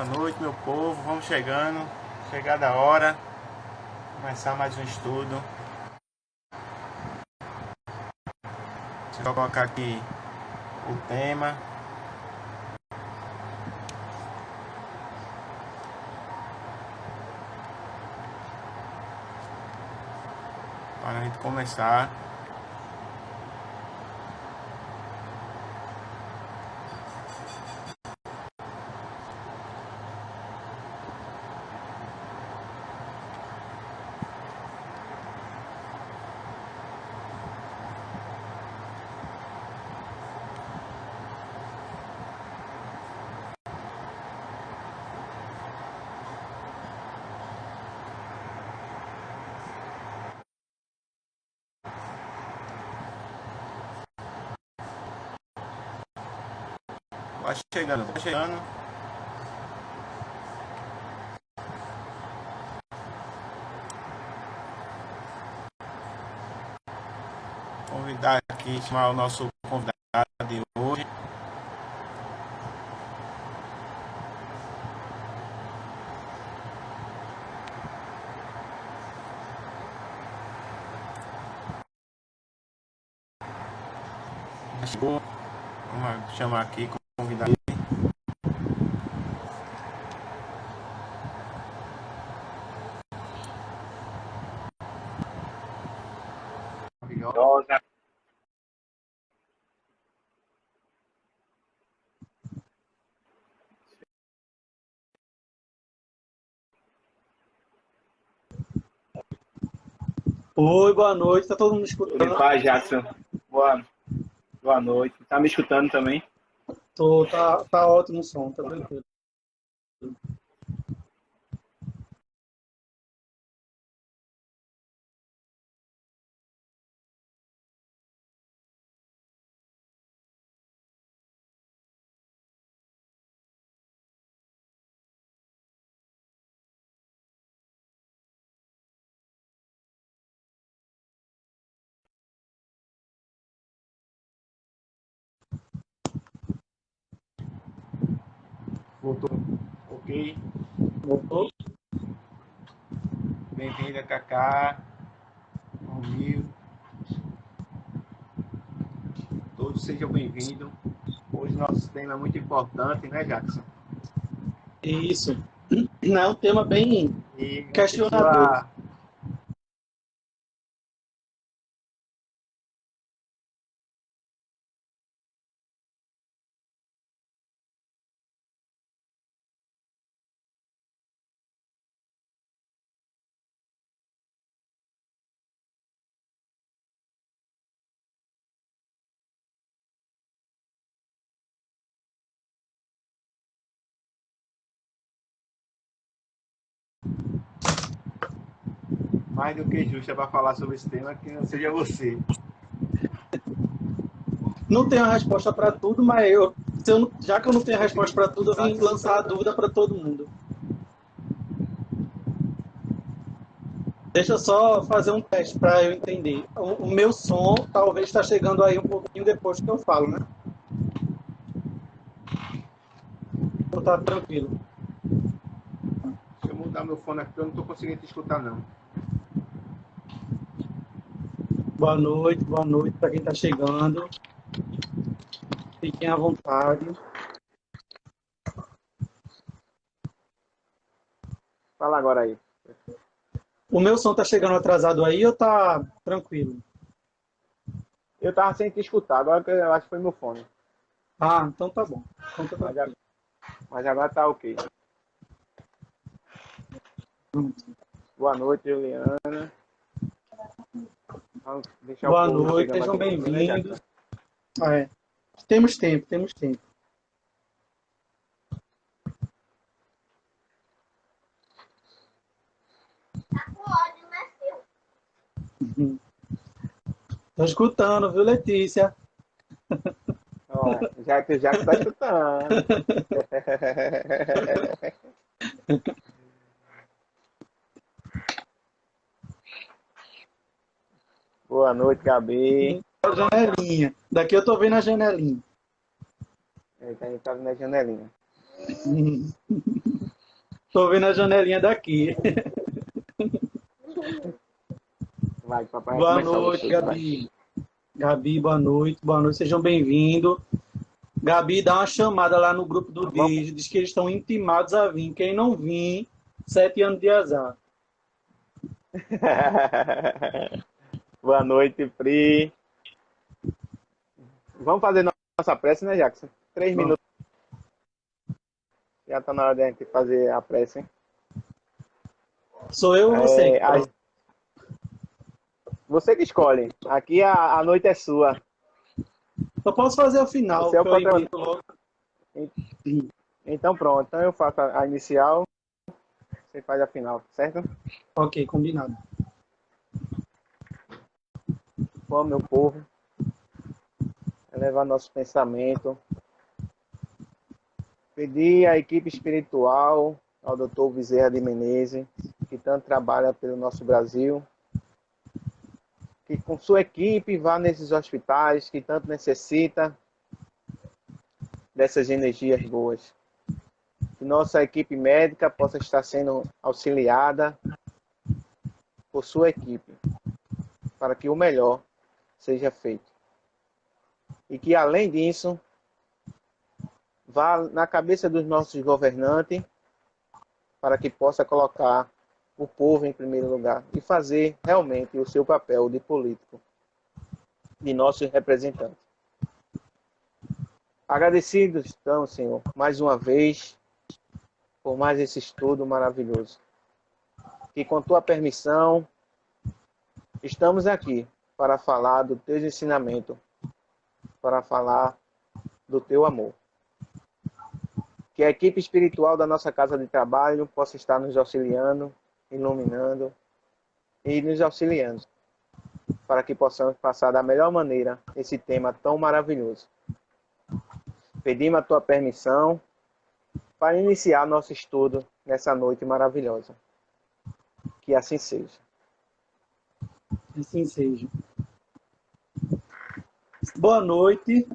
Boa noite, meu povo. Vamos chegando. Chegada a hora. Começar mais um estudo. Deixa eu colocar aqui o tema. Para a gente começar. Vai chegando, vai chegando. Convidar aqui, chamar o nosso convidado de hoje. Chegou. Vamos chamar aqui, convidar ele. Maravilhosa. Oi, boa noite. Tá todo mundo escutando? Opa, Jackson. Boa noite. Tá me escutando também? Tá ótimo o som, tá tranquilo. Voltou. Ok. Voltou? Bem-vinda, Cacá. Romil. Todos sejam bem-vindos. Hoje nosso tema é muito importante, né, Jackson? Isso. É um tema bem E questionador. Mais do que justa para falar sobre esse tema que não seja você. Não tenho a resposta para tudo, mas já que eu não tenho a resposta para tudo, eu vim lançar a dúvida para todo mundo. Deixa eu só fazer um teste para eu entender. O meu som talvez está chegando aí um pouquinho depois que eu falo, né? Então tá tranquilo. Deixa eu mudar meu fone aqui, eu não estou conseguindo te escutar, não. Boa noite para quem está chegando. Fiquem à vontade. Fala agora aí. O meu som tá chegando atrasado aí ou tá tranquilo? Eu tava sem te escutar, agora que eu acho que foi meu fone. Ah, então tá bom. Então tá tranquilo. Mas agora tá ok. Boa noite, Juliana. Vamos deixar Boa o povo noite, chegando sejam aqui também, né, bem-vindos. Jackson? Temos tempo, temos tempo. Tô escutando, viu, Letícia? Ó, já que tá escutando. Boa noite, Gabi. Janelinha. Daqui eu tô vendo a janelinha. A gente tá vendo a janelinha. Tô vendo a janelinha daqui. Vai, papai vai Boa começar o noite, estudo, vai. Gabi. Gabi, boa noite. Boa noite, sejam bem-vindos. Gabi, dá uma chamada lá no grupo do Vamos. Diz que eles estão intimados a vir. Quem não vir, 7 anos de azar. Boa noite, Pri. Vamos fazer nossa prece, né, Jackson? 3 Vamos. minutos. Já tá na hora de a gente fazer a prece, hein? Sou eu ou você? Você que escolhe. Aqui a noite é sua. Eu posso fazer ao final, Você é o que eu protagonista. invito logo. Então pronto. Então eu faço a inicial, você faz a final, certo? Ok, combinado. Bom, meu povo, elevar nosso pensamento. Pedir à equipe espiritual, ao Dr. Bezerra de Menezes, que tanto trabalha pelo nosso Brasil, que com sua equipe vá nesses hospitais que tanto necessita dessas energias boas. Que nossa equipe médica possa estar sendo auxiliada por sua equipe, para que o melhor seja feito. E que, além disso, vá na cabeça dos nossos governantes, para que possa colocar o povo em primeiro lugar e fazer realmente o seu papel de político, de nossos representantes. Agradecidos estamos, Senhor, mais uma vez, por mais esse estudo maravilhoso. Que com tua permissão, estamos aqui para falar do teu ensinamento, para falar do teu amor. Que a equipe espiritual da nossa casa de trabalho possa estar nos auxiliando, iluminando e nos auxiliando, para que possamos passar da melhor maneira esse tema tão maravilhoso. Pedimos a tua permissão para iniciar nosso estudo nessa noite maravilhosa. Que assim seja. Assim seja. Boa noite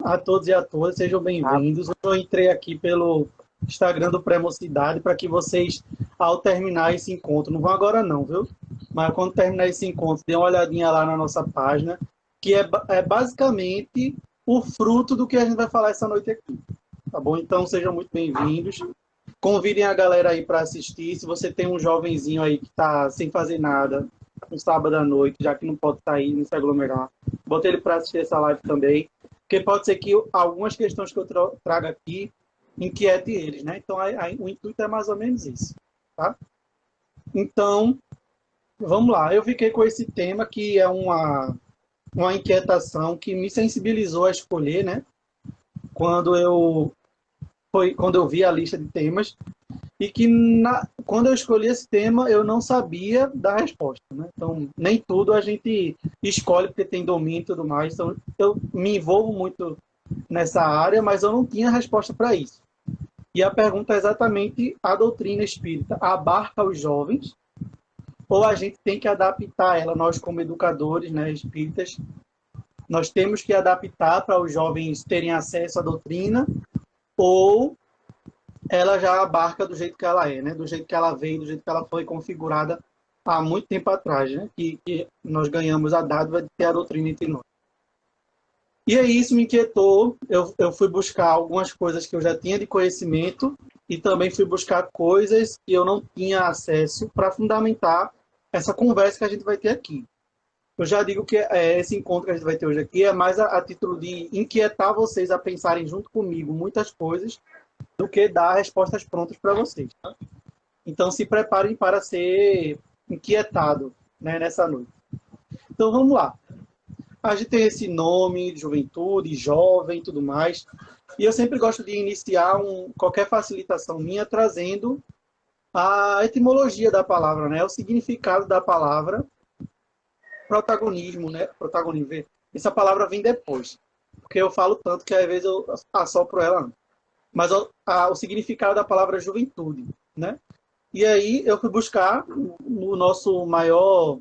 a todos e a todas, sejam bem-vindos. Eu entrei aqui pelo Instagram do Pré-Mocidade para que vocês, ao terminar esse encontro, não vão agora não, viu? Mas quando terminar esse encontro, dê uma olhadinha lá na nossa página, que é basicamente o fruto do que a gente vai falar essa noite aqui. Tá bom? Então sejam muito bem-vindos. Convidem a galera aí para assistir. Se você tem um jovenzinho aí que está sem fazer nada, um sábado à noite, já que não pode sair, não se aglomerar, bota ele para assistir essa live também, porque pode ser que algumas questões que eu traga aqui inquiete eles, né? Então o intuito é mais ou menos isso, tá? Então, vamos lá. Eu fiquei com esse tema que é uma inquietação que me sensibilizou a escolher, né? Quando eu vi a lista de temas, e que quando eu escolhi esse tema, eu não sabia da resposta, né? Então, nem tudo a gente escolhe porque tem domínio e tudo mais. Então, eu me envolvo muito nessa área, mas eu não tinha resposta para isso. E a pergunta é exatamente: a doutrina espírita abarca os jovens? Ou a gente tem que adaptar ela, nós como educadores, né, espíritas, nós temos que adaptar para os jovens terem acesso à doutrina, ou ela já abarca do jeito que ela é, né? Do jeito que ela veio, do jeito que ela foi configurada há muito tempo atrás, né? Que nós ganhamos a dádiva de ter a doutrina entre nós. E aí isso me inquietou, eu fui buscar algumas coisas que eu já tinha de conhecimento e também fui buscar coisas que eu não tinha acesso para fundamentar essa conversa que a gente vai ter aqui. Eu já digo que esse encontro que a gente vai ter hoje aqui é mais a título de inquietar vocês a pensarem junto comigo muitas coisas do que dar respostas prontas para vocês. Tá? Então, se preparem para ser inquietado, né, nessa noite. Então, vamos lá. A gente tem esse nome, juventude, jovem e tudo mais. E eu sempre gosto de iniciar qualquer facilitação minha trazendo a etimologia da palavra, né, o significado da palavra protagonismo, né? Protagonismo. Essa palavra vem depois. Porque eu falo tanto que às vezes eu assopro ela antes. Mas o significado da palavra juventude, né? E aí eu fui buscar no nosso maior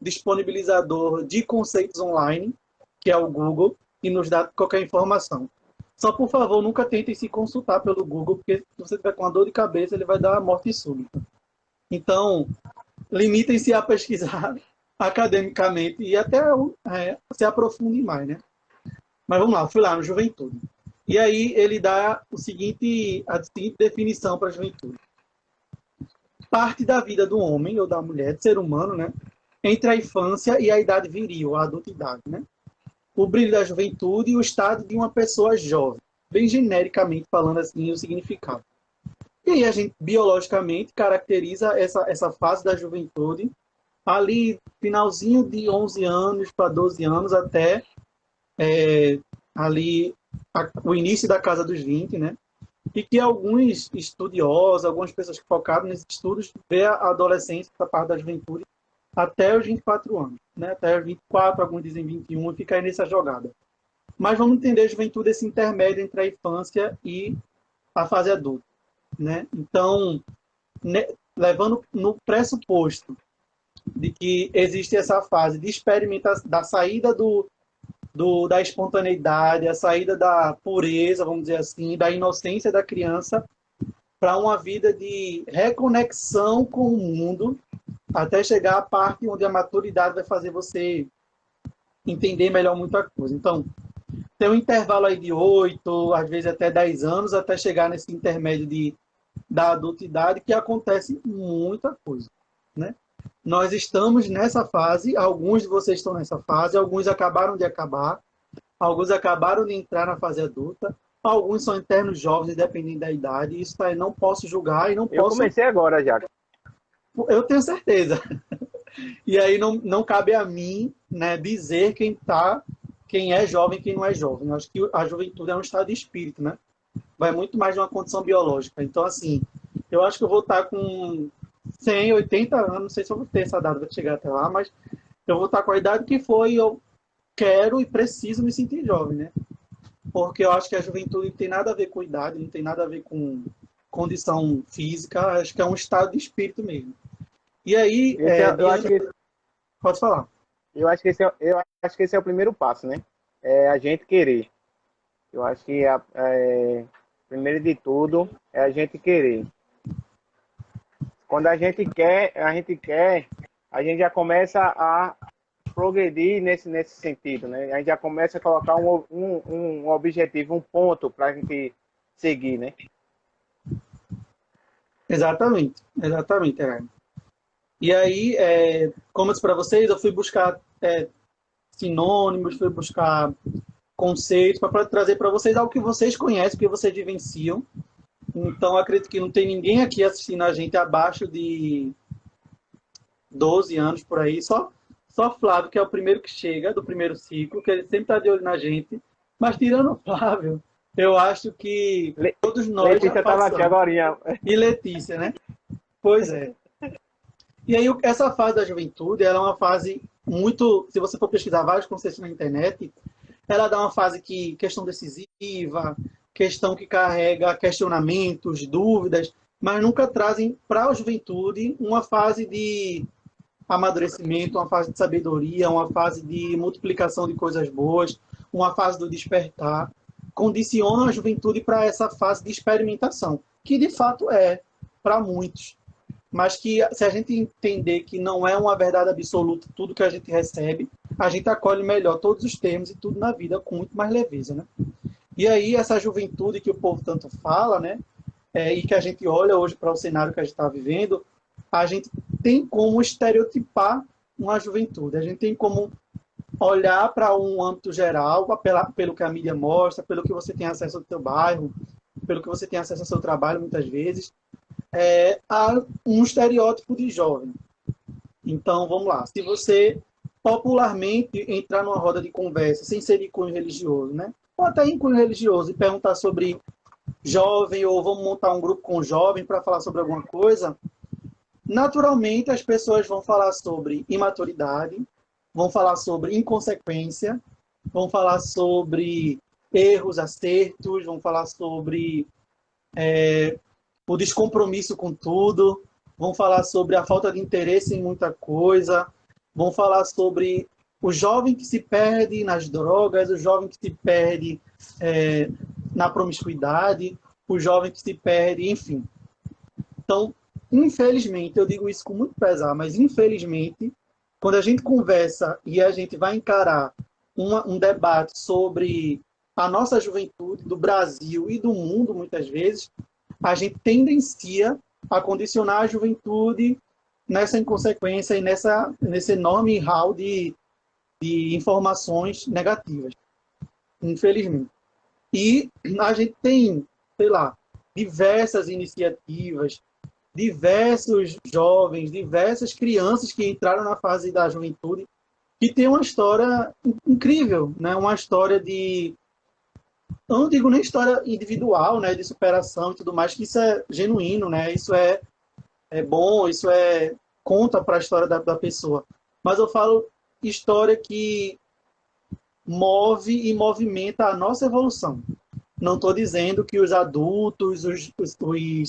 disponibilizador de conceitos online, que é o Google, e nos dá qualquer informação. Só, por favor, nunca tentem se consultar pelo Google, porque se você tiver com uma dor de cabeça, ele vai dar a morte súbita. Então, limitem-se a pesquisar academicamente e até se aprofunde mais, né? Mas vamos lá, eu fui lá no Juventude. E aí ele dá a seguinte definição para a juventude. Parte da vida do homem ou da mulher, do ser humano, né? Entre a infância e a idade viril, a adultidade, né? O brilho da juventude e o estado de uma pessoa jovem. Bem genericamente falando assim o significado. E aí a gente, biologicamente, caracteriza essa fase da juventude ali, finalzinho de 11 anos para 12 anos, até ali o início da casa dos 20, né? E que alguns estudiosos, algumas pessoas que focaram nesses estudos, vê a adolescência, essa parte da juventude, até os 24 anos, né? Até os 24, alguns dizem 21, e fica aí nessa jogada. Mas vamos entender a juventude, esse intermédio entre a infância e a fase adulta, né? Então, levando no pressuposto de que existe essa fase de experimentação, da saída da espontaneidade, a saída da pureza, vamos dizer assim, da inocência da criança, para uma vida de reconexão com o mundo, até chegar à parte onde a maturidade vai fazer você entender melhor muita coisa. Então, tem um intervalo aí de 8, às vezes até 10 anos, até chegar nesse intermédio da adultidade, que acontece muita coisa, né? Nós estamos nessa fase, alguns de vocês estão nessa fase, alguns acabaram de acabar, alguns acabaram de entrar na fase adulta, alguns são internos jovens, dependendo da idade, isso aí não posso julgar e não posso... Eu comecei agora já. Eu tenho certeza. E aí não cabe a mim, né, dizer quem é jovem e quem não é jovem. Eu acho que a juventude é um estado de espírito, né? Vai muito mais de uma condição biológica. Então, assim, eu acho que eu vou estar com 100, 80 anos, não sei se eu vou ter essa data para chegar até lá, mas eu vou estar com a idade que foi e eu quero e preciso me sentir jovem, né? Porque eu acho que a juventude não tem nada a ver com idade, não tem nada a ver com condição física, acho que é um estado de espírito mesmo. E aí, pode falar. Eu acho que esse é o primeiro passo, né? É a gente querer. Eu acho que primeiro de tudo é a gente querer. Quando a gente quer, a gente já começa a progredir nesse sentido, né? A gente já começa a colocar um objetivo, um ponto para a gente seguir, né? Exatamente, Hermes. E aí, como eu disse para vocês, eu fui buscar sinônimos, fui buscar conceitos para trazer para vocês algo que vocês conhecem, que vocês vivenciam. Então, acredito que não tem ninguém aqui assistindo a gente abaixo de 12 anos por aí. Só Flávio, que é o primeiro que chega, do primeiro ciclo, que ele sempre está de olho na gente. Mas, tirando o Flávio, eu acho que todos nós Letícia estava aqui agora. E Letícia, né? Pois é. E aí, essa fase da juventude, ela é uma fase muito... Se você for pesquisar vários conceitos na internet, ela dá uma fase que questão decisiva, questão que carrega questionamentos, dúvidas, mas nunca trazem para a juventude uma fase de amadurecimento, uma fase de sabedoria, uma fase de multiplicação de coisas boas, uma fase do despertar. Condicionam a juventude para essa fase de experimentação, que de fato é para muitos. Mas que, se a gente entender que não é uma verdade absoluta tudo que a gente recebe, a gente acolhe melhor todos os termos e tudo na vida com muito mais leveza, né? E aí, essa juventude que o povo tanto fala, né? E que a gente olha hoje para o cenário que a gente está vivendo, a gente tem como estereotipar uma juventude. A gente tem como olhar para um âmbito geral, pelo que a mídia mostra, pelo que você tem acesso ao seu bairro, pelo que você tem acesso ao seu trabalho, muitas vezes, a um estereótipo de jovem. Então, vamos lá. Se você popularmente entrar numa roda de conversa, sem ser de cunho religioso, né? Ou até em cunho religioso, e perguntar sobre jovem, ou vamos montar um grupo com jovem para falar sobre alguma coisa, naturalmente as pessoas vão falar sobre imaturidade, vão falar sobre inconsequência, vão falar sobre erros, acertos, vão falar sobre o descompromisso com tudo, vão falar sobre a falta de interesse em muita coisa, vão falar sobre o jovem que se perde nas drogas, o jovem que se perde na promiscuidade, o jovem que se perde, enfim. Então, infelizmente, eu digo isso com muito pesar, mas infelizmente, quando a gente conversa e a gente vai encarar um debate sobre a nossa juventude do Brasil e do mundo, muitas vezes, a gente tendencia a condicionar a juventude nessa inconsequência e nesse enorme hall de informações negativas, infelizmente. E a gente tem, sei lá, diversas iniciativas, diversos jovens, diversas crianças que entraram na fase da juventude que tem uma história incrível, né? Uma história de... Eu não digo nem história individual, né? De superação e tudo mais, que isso é genuíno, né? Isso é bom, isso conta para a história da pessoa. Mas eu falo história que move e movimenta a nossa evolução. Não estou dizendo que os adultos,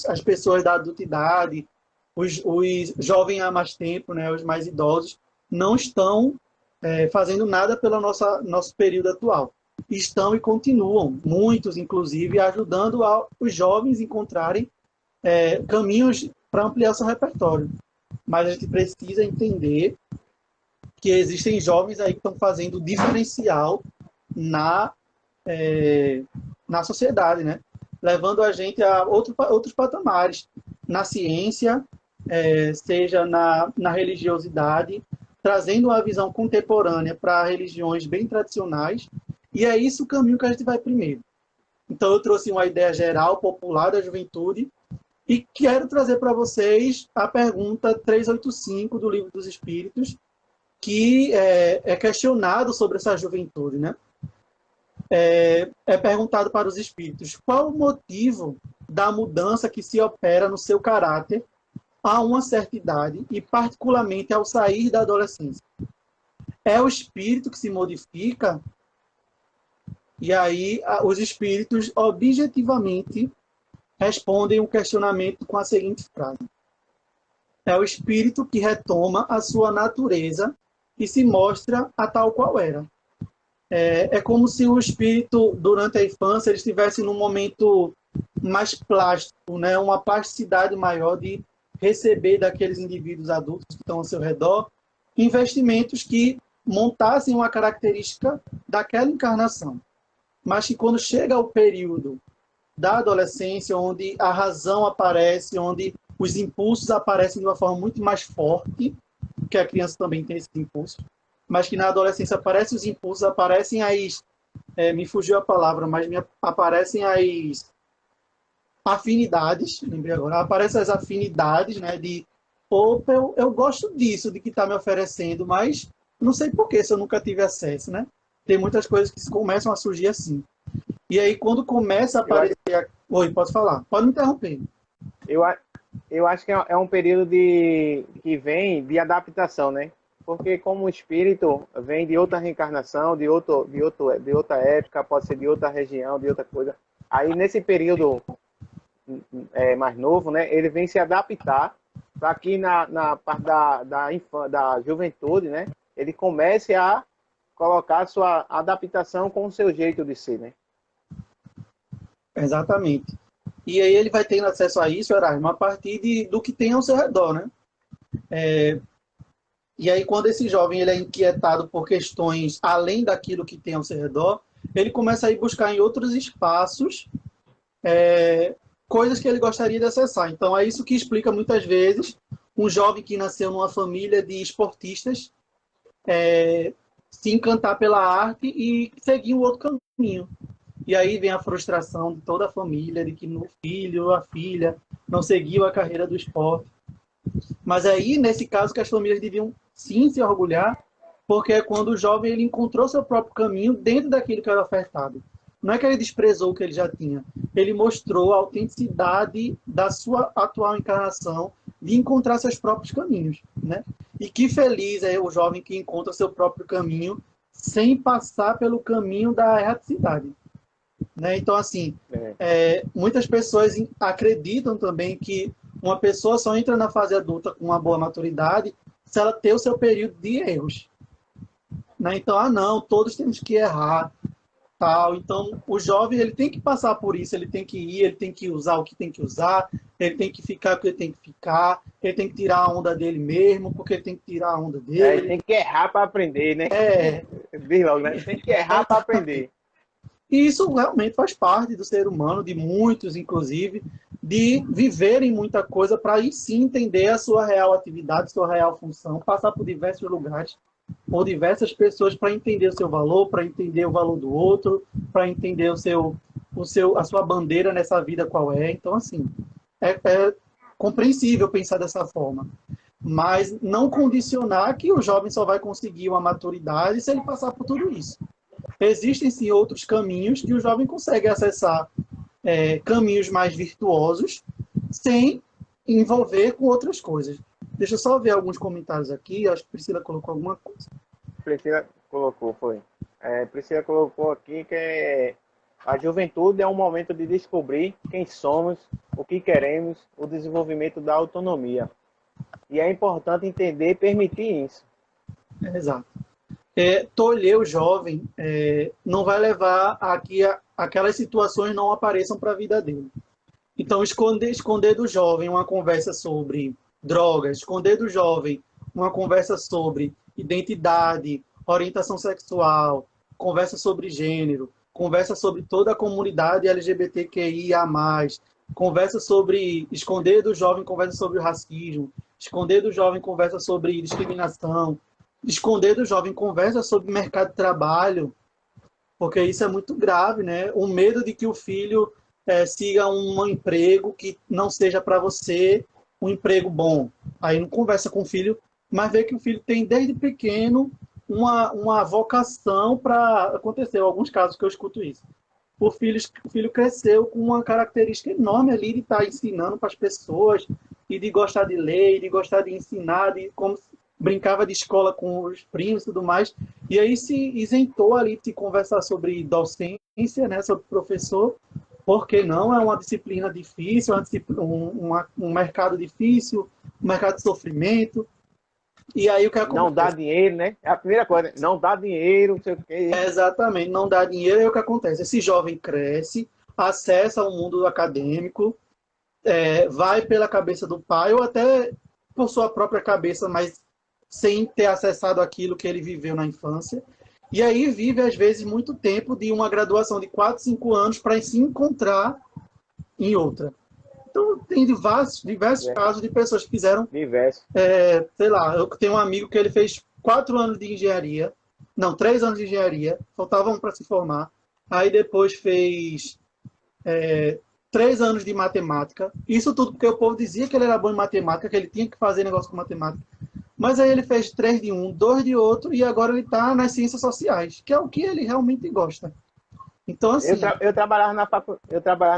as pessoas da adultidade, os jovens há mais tempo, né, os mais idosos, não estão fazendo nada pelo nosso período atual. Estão e continuam, muitos, inclusive, ajudando os jovens a encontrarem caminhos para ampliar seu repertório. Mas a gente precisa entender que existem jovens aí que estão fazendo diferencial na sociedade, né? Levando a gente a outros patamares, na ciência, seja na religiosidade, trazendo uma visão contemporânea para religiões bem tradicionais, e é isso o caminho que a gente vai primeiro. Então eu trouxe uma ideia geral, popular da juventude, e quero trazer para vocês a pergunta 385 do Livro dos Espíritos, que é questionado sobre essa juventude, né? É perguntado para os espíritos: qual o motivo da mudança que se opera no seu caráter a uma certa idade e particularmente ao sair da adolescência? É o espírito que se modifica? E aí os espíritos objetivamente respondem o questionamento com a seguinte frase: é o espírito que retoma a sua natureza e se mostra a tal qual era. É como se o espírito, durante a infância, ele estivesse num momento mais plástico, né? Uma plasticidade maior de receber daqueles indivíduos adultos que estão ao seu redor investimentos que montassem uma característica daquela encarnação. Mas que quando chega ao período da adolescência, onde a razão aparece, onde os impulsos aparecem de uma forma muito mais forte, que a criança também tem esses impulsos, mas que na adolescência aparecem os impulsos, aparecem me fugiu a palavra, mas aparecem as afinidades, lembrei agora, aparecem as afinidades, né, de, opa, eu gosto disso, de que está me oferecendo, mas não sei por que, se eu nunca tive acesso, né? Tem muitas coisas que começam a surgir assim. E aí, quando começa a aparecer... Oi, pode falar, pode me interromper. Eu acho que é um período que vem de adaptação, né? Porque como o espírito vem de outra reencarnação, de outra época, pode ser de outra região, de outra coisa. Aí nesse período mais novo, né, ele vem se adaptar para que na parte da juventude, né, ele comece a colocar a sua adaptação com o seu jeito de ser, né? Exatamente. E aí ele vai tendo acesso a isso, Erasmo, a partir do que tem ao seu redor, né? E aí, quando esse jovem ele é inquietado por questões além daquilo que tem ao seu redor, ele começa a ir buscar em outros espaços coisas que ele gostaria de acessar. Então, é isso que explica, muitas vezes, um jovem que nasceu numa família de esportistas se encantar pela arte e seguir um outro caminho. E aí vem a frustração de toda a família, de que o filho ou a filha não seguiu a carreira do esporte. Mas aí, nesse caso, que as famílias deviam sim se orgulhar, porque é quando o jovem ele encontrou seu próprio caminho dentro daquilo que era ofertado. Não é que ele desprezou o que ele já tinha. Ele mostrou a autenticidade da sua atual encarnação de encontrar seus próprios caminhos, né? E que feliz é o jovem que encontra seu próprio caminho sem passar pelo caminho da erraticidade. Né? Então, assim, muitas pessoas acreditam também que uma pessoa só entra na fase adulta com uma boa maturidade se ela ter o seu período de erros. Né? Então, não, todos temos que errar. tal. Então, o jovem ele tem que passar por isso, ele tem que ir, ele tem que usar o que tem que usar, ele tem que ficar o que ele tem que ficar, ele tem que tirar a onda dele mesmo, porque ele tem que tirar a onda dele. Ele tem que errar para aprender, né? Diz logo, né? Tem que errar para aprender. E isso realmente faz parte do ser humano, de muitos, inclusive, de viverem muita coisa para aí sim entender a sua real atividade, sua real função, passar por diversos lugares, por diversas pessoas para entender o seu valor, para entender o valor do outro, para entender a sua bandeira nessa vida qual é. Então, assim, é compreensível pensar dessa forma. Mas não condicionar que o jovem só vai conseguir uma maturidade se ele passar por tudo isso. Existem, sim, outros caminhos que o jovem consegue acessar, caminhos mais virtuosos, sem envolver com outras coisas. Deixa eu só ver alguns comentários aqui. Acho que Priscila colocou alguma coisa. Priscila colocou, foi. Priscila colocou aqui que a juventude é um momento de descobrir quem somos, o que queremos, o desenvolvimento da autonomia. E é importante entender e permitir isso. Exato. Tolher o jovem não vai levar a que aquelas situações não apareçam para a vida dele. Então, esconder do jovem uma conversa sobre drogas, esconder do jovem uma conversa sobre identidade, orientação sexual, conversa sobre gênero, conversa sobre toda a comunidade LGBTQIA+, conversa sobre esconder do jovem, conversa sobre o racismo, esconder do jovem, conversa sobre discriminação, esconder do jovem, conversa sobre mercado de trabalho, porque isso é muito grave, né? O medo de que o filho siga um emprego que não seja para você um emprego bom. Aí não conversa com o filho, mas vê que o filho tem desde pequeno uma vocação para acontecer. Em alguns casos que eu escuto isso. O filho cresceu com uma característica enorme ali de estar ensinando para as pessoas e de gostar de ler, e de gostar de ensinar, de como brincava de escola com os primos e tudo mais. E aí se isentou ali de conversar sobre docência, né, sobre professor, porque não é uma disciplina difícil, um mercado difícil, um mercado de sofrimento. E aí o que acontece? Não dá dinheiro, né? É a primeira coisa, não dá dinheiro, não sei o quê. Exatamente, não dá dinheiro, aí o que acontece? Esse jovem cresce, acessa o mundo acadêmico, vai pela cabeça do pai, ou até por sua própria cabeça, mas sem ter acessado aquilo que ele viveu na infância. E aí vive, às vezes, muito tempo de uma graduação de 4, 5 anos para se encontrar em outra. Então, tem diversos casos de pessoas que fizeram... sei lá, eu tenho um amigo que ele fez 4 anos de engenharia, não, 3 anos de engenharia, faltavam para se formar. Aí depois fez 3 anos de matemática. Isso tudo porque o povo dizia que ele era bom em matemática, que ele tinha que fazer negócio com matemática. Mas aí ele fez 3 de um, 2 de outro, e agora ele está nas ciências sociais, que é o que ele realmente gosta. Então, assim... Eu trabalhava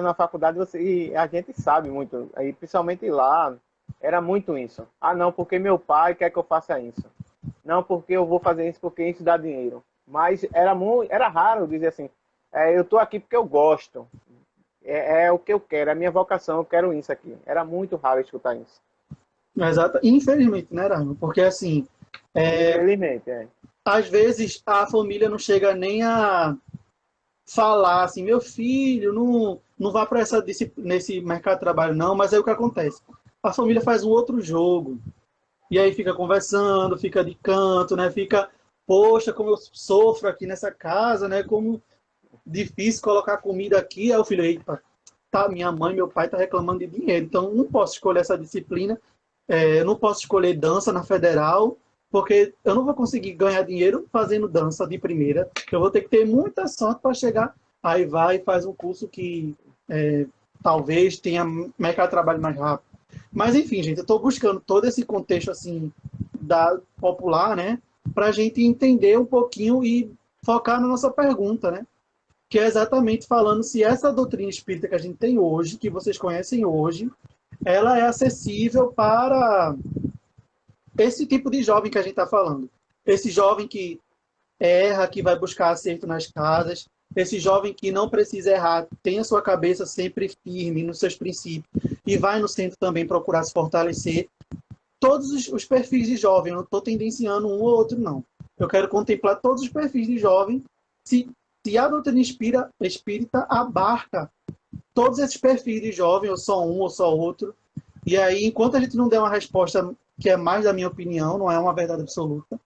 na faculdade e a gente sabe muito, aí, principalmente lá, era muito isso. Ah, não, porque meu pai quer que eu faça isso. Não, porque eu vou fazer isso porque isso dá dinheiro. Mas era raro dizer assim, eu estou aqui porque eu gosto. É o que eu quero, é a minha vocação, eu quero isso aqui. Era muito raro escutar isso. Exato. Infelizmente, né, Raimo? Porque, assim... Infelizmente, às vezes, a família não chega nem a falar assim, meu filho, não vá para nesse mercado de trabalho, não. Mas aí o que acontece? A família faz um outro jogo. E aí fica conversando, fica de canto, né? Fica, poxa, como eu sofro aqui nessa casa, né? Como difícil colocar comida aqui. Aí o filho, eita, tá, minha mãe, meu pai tá reclamando de dinheiro. Então, não posso escolher essa disciplina. Eu não posso escolher dança na federal, porque eu não vou conseguir ganhar dinheiro fazendo dança de primeira. Eu vou ter que ter muita sorte para chegar. Aí vai e faz um curso que talvez tenha mercado de trabalho mais rápido. Mas, enfim, gente, eu estou buscando todo esse contexto assim, popular, né? Para a gente entender um pouquinho e focar na nossa pergunta, né? Que é exatamente falando se essa doutrina espírita que a gente tem hoje, que vocês conhecem hoje, ela é acessível para esse tipo de jovem que a gente está falando. Esse jovem que erra, que vai buscar acerto nas casas, esse jovem que não precisa errar, tem a sua cabeça sempre firme nos seus princípios e vai no centro também procurar se fortalecer. Todos os perfis de jovem, eu não estou tendenciando um ou outro, não. Eu quero contemplar todos os perfis de jovem, se se a doutrina espírita abarca todos esses perfis de jovem, ou só um, ou só outro, e aí, enquanto a gente não der uma resposta que é mais da minha opinião, não é uma verdade absoluta,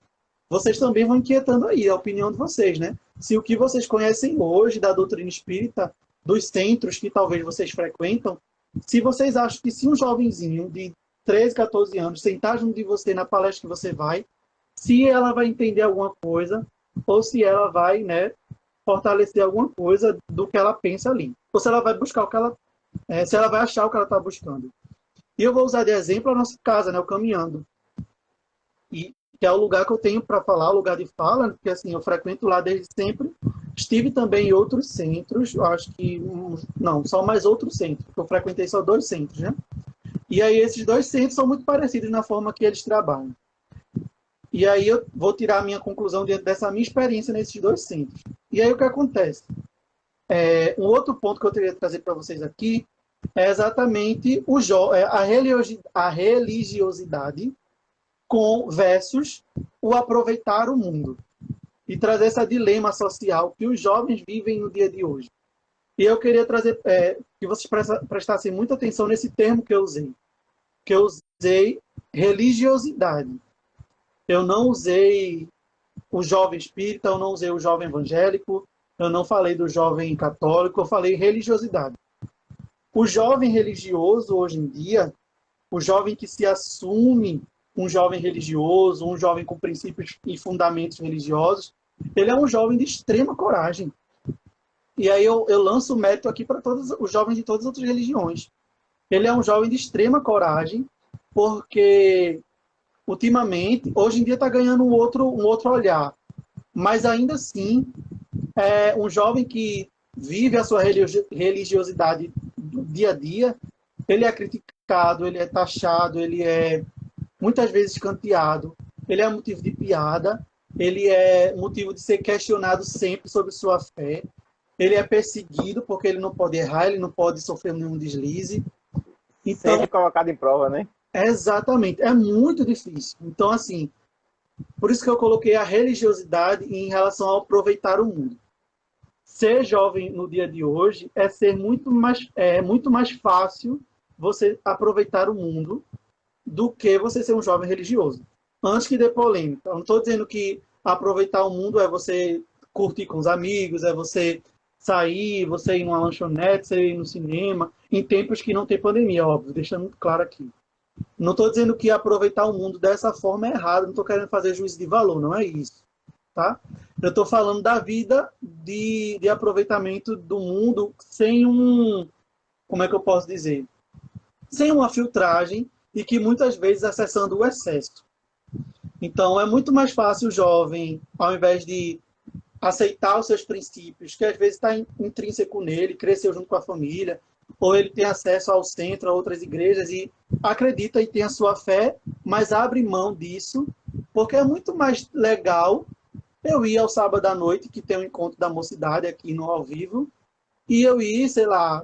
vocês também vão inquietando aí a opinião de vocês, né? Se o que vocês conhecem hoje da doutrina espírita, dos centros que talvez vocês frequentam, se vocês acham que se um jovenzinho de 13, 14 anos sentar junto de você na palestra que você vai, se ela vai entender alguma coisa, ou se ela vai, né, fortalecer alguma coisa do que ela pensa ali. Ou se ela vai buscar o que ela... se ela vai achar o que ela está buscando. E eu vou usar de exemplo a nossa casa, né, o Caminhando. E que é o lugar que eu tenho para falar, o lugar de fala, porque assim, eu frequento lá desde sempre. Estive também em outros centros, eu acho que... Não, só mais outros centros, porque eu frequentei só 2 centros, né? E aí esses 2 centros são muito parecidos na forma que eles trabalham. E aí eu vou tirar a minha conclusão dentro dessa minha experiência nesses 2 centros. E aí o que acontece? Um outro ponto que eu teria que trazer para vocês aqui é exatamente a religiosidade versus o aproveitar o mundo. E trazer esse dilema social que os jovens vivem no dia de hoje. E eu queria trazer que vocês prestassem muita atenção nesse termo que eu usei. Que eu usei religiosidade. Eu não usei o jovem espírita, eu não usei o jovem evangélico, eu não falei do jovem católico, eu falei religiosidade. O jovem religioso, hoje em dia, o jovem que se assume um jovem religioso, um jovem com princípios e fundamentos religiosos, ele é um jovem de extrema coragem. E aí eu lanço o mérito aqui para todos os jovens de todas as outras religiões. Ele é um jovem de extrema coragem, porque ultimamente, hoje em dia está ganhando um outro olhar. Mas ainda assim, é um jovem que vive a sua religiosidade do dia a dia, ele é criticado, ele é taxado, ele é muitas vezes escanteado, ele é motivo de piada, ele é motivo de ser questionado sempre sobre sua fé, ele é perseguido porque ele não pode errar, ele não pode sofrer nenhum deslize. Então, sempre colocado em prova, né? Exatamente, é muito difícil. Então, assim, por isso que eu coloquei a religiosidade em relação ao aproveitar o mundo. Ser jovem no dia de hoje é muito mais fácil você aproveitar o mundo do que você ser um jovem religioso. Antes que dê polêmica. Eu não estou dizendo que aproveitar o mundo é você curtir com os amigos, é você sair, você ir numa lanchonete, você ir no cinema, em tempos que não tem pandemia, óbvio, deixando muito claro aqui. Não estou dizendo que aproveitar o mundo dessa forma é errado, não estou querendo fazer juízo de valor, não é isso. Tá? Eu estou falando da vida de aproveitamento do mundo sem como é que eu posso dizer? Sem uma filtragem e que muitas vezes acessando o excesso. Então, é muito mais fácil o jovem, ao invés de aceitar os seus princípios, que às vezes está intrínseco nele, cresceu junto com a família, ou ele tem acesso ao centro, a outras igrejas, e acredita e tem a sua fé, mas abre mão disso, porque é muito mais legal eu ir ao sábado à noite, que tem um encontro da mocidade aqui no Ao Vivo, e eu ir, sei lá,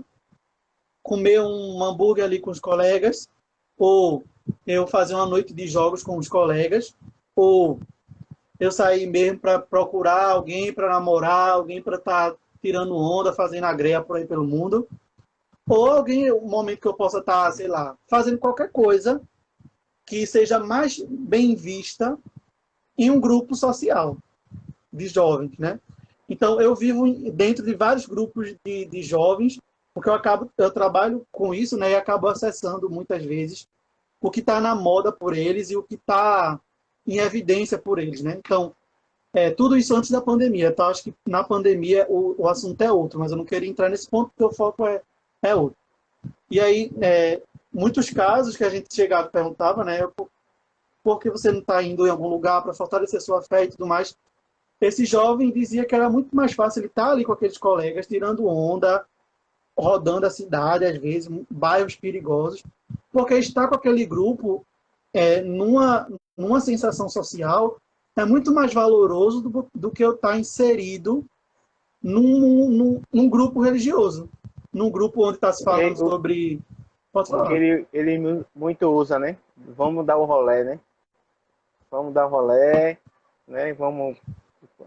comer um hambúrguer ali com os colegas, ou eu fazer uma noite de jogos com os colegas, ou eu sair mesmo para procurar alguém para namorar, alguém para estar tirando onda, fazendo a greia por aí pelo mundo, ou alguém, um momento que eu possa estar, sei lá, fazendo qualquer coisa que seja mais bem vista em um grupo social de jovens, né? Então, eu vivo dentro de vários grupos de jovens, porque eu trabalho com isso, né? E acabo acessando muitas vezes o que está na moda por eles e o que está em evidência por eles, né? Então, tudo isso antes da pandemia. Então, acho que na pandemia o assunto é outro, mas eu não queria entrar nesse ponto porque o foco é outro. E aí, muitos casos que a gente chegava e perguntava, né? Por que você não está indo em algum lugar para fortalecer sua fé e tudo mais? Esse jovem dizia que era muito mais fácil ele estar ali com aqueles colegas, tirando onda, rodando a cidade, às vezes, bairros perigosos, porque estar com aquele grupo numa sensação social é muito mais valoroso do que eu estar inserido num grupo religioso, num grupo onde está se falando sobre... Pode falar. Porque ele muito usa, né? Vamos dar o rolê, né? Vamos dar o rolê, né? Vamos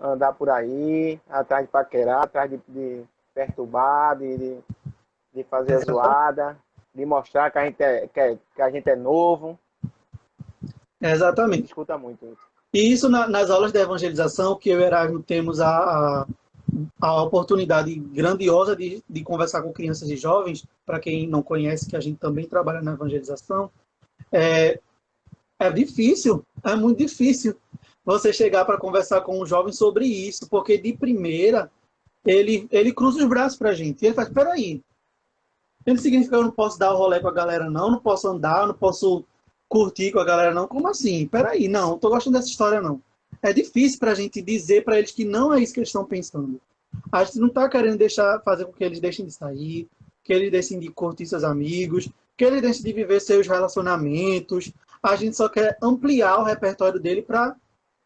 andar por aí, atrás de paquerar, atrás de perturbar, de fazer zoada, de mostrar que a gente é novo. A gente Exatamente. escuta muito isso. E isso nas aulas de evangelização, que eu e o Erasmo temos a oportunidade grandiosa de conversar com crianças e jovens, para quem não conhece, que a gente também trabalha na evangelização, é difícil, é muito difícil você chegar para conversar com um jovem sobre isso, porque de primeira ele cruza os braços para a gente. E ele faz, peraí, não significa que eu não posso dar o rolê com a galera, não posso andar, não posso curtir com a galera, não. Como assim? Peraí, não tô gostando dessa história, não. É difícil para a gente dizer para eles que não é isso que eles estão pensando. A gente não está querendo fazer com que eles deixem de sair, que eles deixem de curtir seus amigos, que eles deixem de viver seus relacionamentos. A gente só quer ampliar o repertório dele para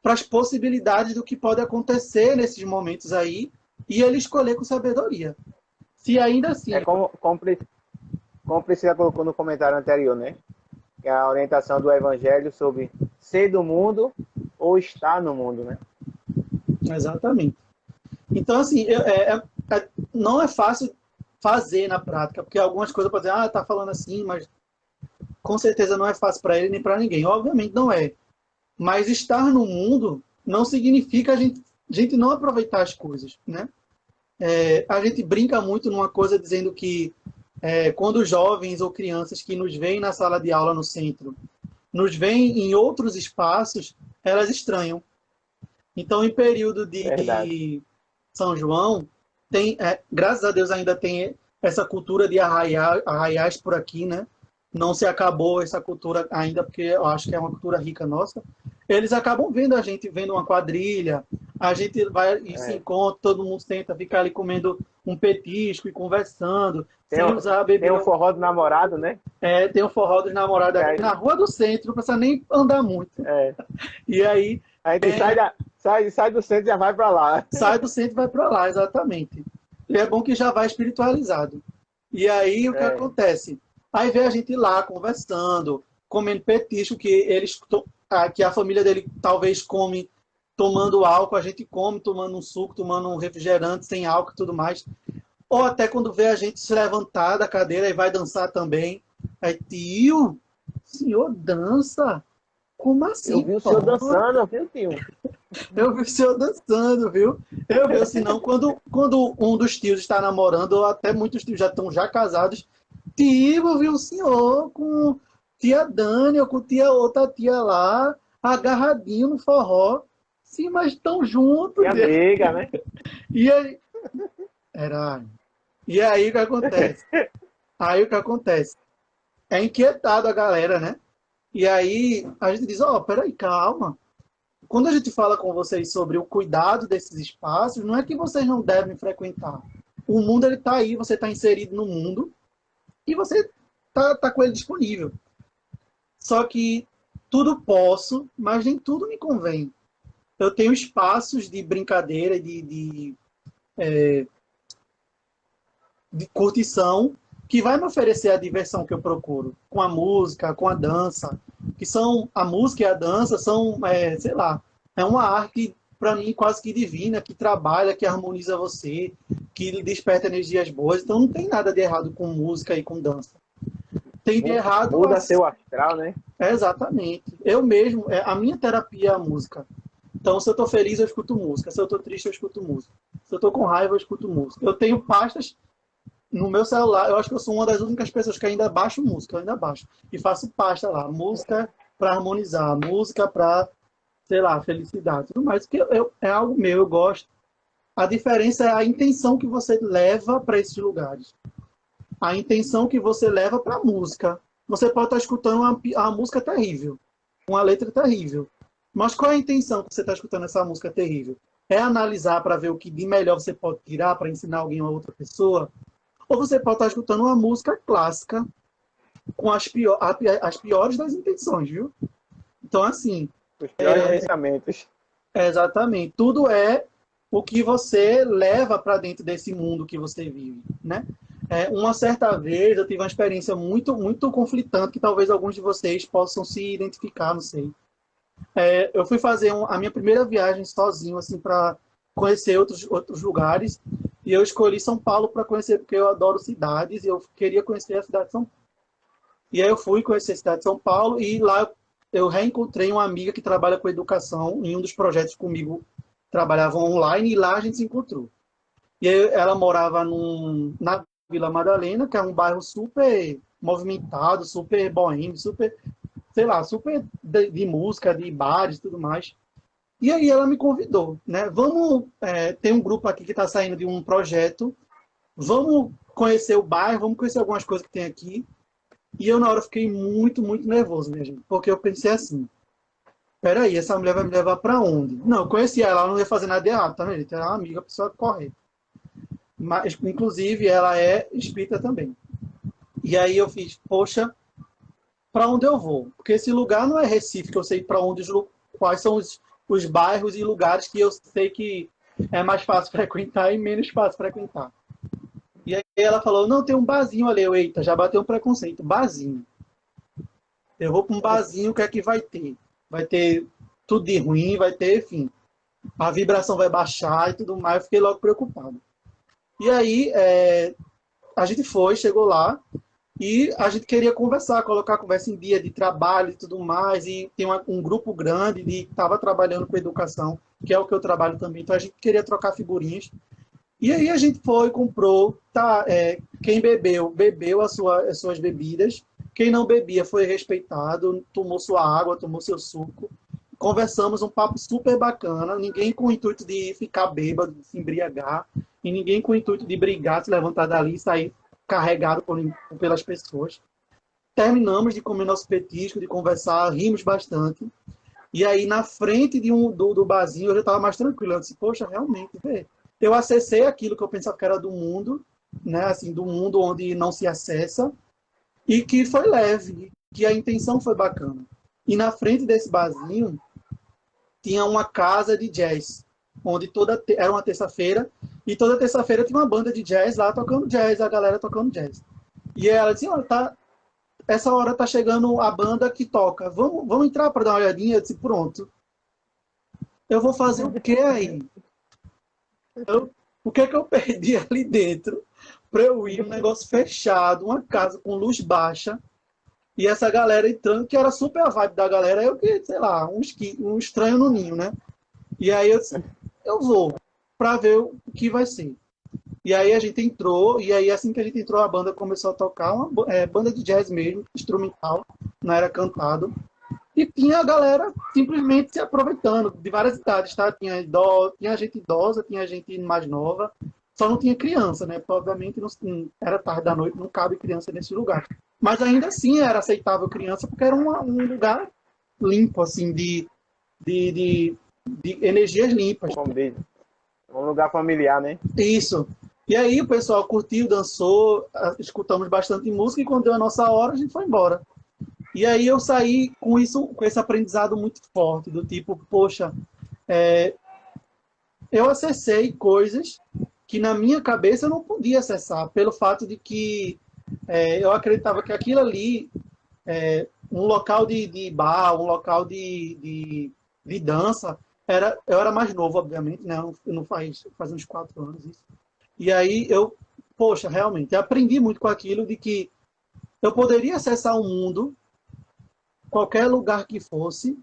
as possibilidades do que pode acontecer nesses momentos aí e ele escolher com sabedoria. Se ainda assim... É como Priscila colocou no comentário anterior, né? Que é a orientação do Evangelho sobre ser do mundo ou estar no mundo, né? Exatamente. Então, assim, não é fácil fazer na prática, porque algumas coisas podem dizer, tá falando assim, mas com certeza não é fácil para ele nem para ninguém. Obviamente não é. Mas estar no mundo não significa a gente não aproveitar as coisas, né? A gente brinca muito numa coisa dizendo que quando jovens ou crianças que nos veem na sala de aula no centro, nos veem em outros espaços, elas estranham. Então, em período de São João, graças a Deus ainda tem essa cultura de arraiais por aqui, né? Não se acabou essa cultura ainda, porque eu acho que é uma cultura rica nossa. Eles acabam vendo a gente, vendo uma quadrilha, a gente vai e se encontra, todo mundo tenta ficar ali comendo um petisco e conversando, sem usar a bebida. Tem o forró do namorado, né? Tem o forró dos namorados aqui na rua do centro, não precisa nem andar muito. E aí... A gente sai do centro e já vai para lá. Sai do centro e vai para lá, exatamente. E é bom que já vai espiritualizado. E aí o que acontece? Aí vê a gente lá conversando, comendo petisco que a família dele talvez come tomando álcool, a gente come tomando um suco, tomando um refrigerante sem álcool e tudo mais. Ou até quando vê a gente se levantar da cadeira e vai dançar também. Aí, tio, o senhor dança? Como assim? Eu vi o senhor dançando, viu, tio? Eu vi o senhor dançando, viu? Eu vi, assim, não, quando um dos tios está namorando, ou até muitos tios já estão casados, tio, eu vi o senhor com tia Dani ou com outra tia lá, agarradinho no forró. Sim, mas estão juntos. E amiga, né? E aí... E aí o que acontece? É inquietado a galera, né? E aí a gente diz, peraí, calma. Quando a gente fala com vocês sobre o cuidado desses espaços, não é que vocês não devem frequentar. O mundo, ele está aí, você está inserido no mundo e você tá com ele disponível. Só que tudo posso, mas nem tudo me convém. Eu tenho espaços de brincadeira, de curtição, que vai me oferecer a diversão que eu procuro, com a música, com a dança, que são, a música e a dança são, sei lá, é uma arte, para mim, quase que divina, que trabalha, que harmoniza você, que lhe desperta energias boas, então não tem nada de errado com música e com dança. Tem de errado... Muda seu astral, né? Exatamente. Eu mesmo, a minha terapia é a música. Então, se eu estou feliz, eu escuto música. Se eu estou triste, eu escuto música. Se eu estou com raiva, eu escuto música. Eu tenho pastas no meu celular. Eu acho que eu sou uma das únicas pessoas que ainda baixo música. Eu ainda baixo. E faço pasta lá. Música para harmonizar. Música para, sei lá, felicidade. Tudo mais. Que é algo meu, eu gosto. A diferença é a intenção que você leva para esses lugares. A intenção que você leva para a música. Você pode estar escutando uma música terrível. Uma letra terrível. Mas qual é a intenção que você está escutando essa música terrível? É analisar para ver o que de melhor você pode tirar para ensinar alguém a outra pessoa? Ou você pode estar escutando uma música clássica com as piores das intenções, viu? Então, assim... Os piores pensamentos. Exatamente. Tudo é o que você leva para dentro desse mundo que você vive, né? Uma certa vez eu tive uma experiência muito, muito conflitante que talvez alguns de vocês possam se identificar, não sei. Eu fui fazer a minha primeira viagem sozinho, assim, para conhecer outros lugares. E eu escolhi São Paulo para conhecer, porque eu adoro cidades e eu queria conhecer a cidade de São Paulo. E aí eu fui conhecer a cidade de São Paulo e lá eu reencontrei uma amiga que trabalha com educação em um dos projetos comigo, trabalhava online, e lá a gente se encontrou. E aí ela morava na Vila Madalena, que é um bairro super movimentado, super boêmio, super, sei lá, super de música, de bares e tudo mais. E aí ela me convidou, né? Tem um grupo aqui que está saindo de um projeto, vamos conhecer o bairro, vamos conhecer algumas coisas que tem aqui. E eu, na hora, fiquei muito, muito nervoso, minha gente, porque eu pensei assim, peraí, essa mulher vai me levar para onde? Não, eu conhecia ela, ela não ia fazer nada de errado, tá vendo? Ela era uma amiga, pessoa correta. Mas, inclusive, ela é espírita também. E aí eu fiz, poxa, para onde eu vou? Porque esse lugar não é Recife, que eu sei para onde, quais são os bairros e lugares que eu sei que é mais fácil frequentar e menos fácil frequentar. E aí ela falou, não, tem um barzinho ali. Eu, eita, já bateu um preconceito. Barzinho. Eu vou para um barzinho, o que é que vai ter? Vai ter tudo de ruim, vai ter, enfim. A vibração vai baixar e tudo mais. Eu fiquei logo preocupado. E aí, a gente chegou lá, e a gente queria conversar, colocar a conversa em dia de trabalho e tudo mais. E tem um grupo grande que estava trabalhando com educação, que é o que eu trabalho também. Então a gente queria trocar figurinhas. E aí a gente comprou, quem bebeu as suas bebidas. Quem não bebia foi respeitado, tomou sua água, tomou seu suco. Conversamos um papo super bacana, ninguém com o intuito de ficar bêbado, de se embriagar, e ninguém com o intuito de brigar, se levantar dali e sair carregado pelas pessoas. Terminamos de comer nosso petisco, de conversar, rimos bastante. E aí, na frente do barzinho, eu já estava mais tranquilo. Eu disse, poxa, realmente, velho. Eu acessei aquilo que eu pensava que era do mundo, né? Assim, do mundo onde não se acessa, e que foi leve, que a intenção foi bacana. E na frente desse barzinho tinha uma casa de jazz, onde era uma terça-feira, e toda terça-feira tinha uma banda de jazz lá tocando jazz, a galera tocando jazz. E ela disse, essa hora tá chegando a banda que toca, vamos entrar para dar uma olhadinha? Eu disse, pronto. Eu vou fazer o que aí? O que é que eu perdi ali dentro para eu ir um negócio fechado, uma casa com luz baixa, e essa galera entrando, que era super a vibe da galera, eu que, sei lá, um estranho no ninho, né? E aí eu disse, eu vou para ver o que vai ser. E aí a gente entrou, e aí assim que a gente entrou, a banda começou a tocar, uma banda de jazz mesmo, instrumental, não era cantado. E tinha a galera simplesmente se aproveitando, de várias idades, tá? Tinha gente idosa, tinha gente mais nova, só não tinha criança, né? Porque, obviamente, não, era tarde da noite, não cabe criança nesse lugar. Mas ainda assim era aceitável criança, porque era um lugar limpo, assim, de energias limpas. Como diz, um lugar familiar, né? Isso. E aí o pessoal curtiu, dançou, escutamos bastante música, e quando deu a nossa hora, a gente foi embora. E aí eu saí com esse aprendizado muito forte, do tipo, poxa, eu acessei coisas que na minha cabeça eu não podia acessar, pelo fato de que eu acreditava que aquilo ali, um local de bar, um local de dança, eu era mais novo, obviamente, né? Não faz uns 4 anos isso. E aí poxa, realmente, aprendi muito com aquilo, de que eu poderia acessar o mundo, qualquer lugar que fosse,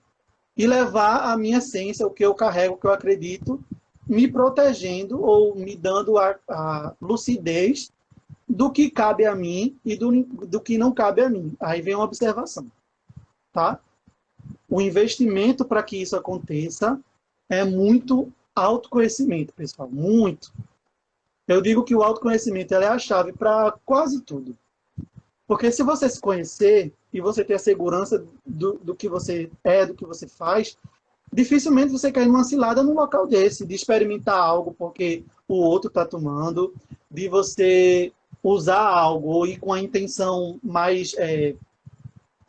e levar a minha essência, o que eu carrego, o que eu acredito, me protegendo ou me dando a lucidez do que cabe a mim e do que não cabe a mim. Aí vem uma observação, tá? O investimento para que isso aconteça é muito autoconhecimento, pessoal, muito. Eu digo que o autoconhecimento é a chave para quase tudo. Porque se você se conhecer e você ter a segurança do que você é, do que você faz, dificilmente você cai numa cilada num local desse, de experimentar algo porque o outro está tomando, de você usar algo ou ir com a intenção mais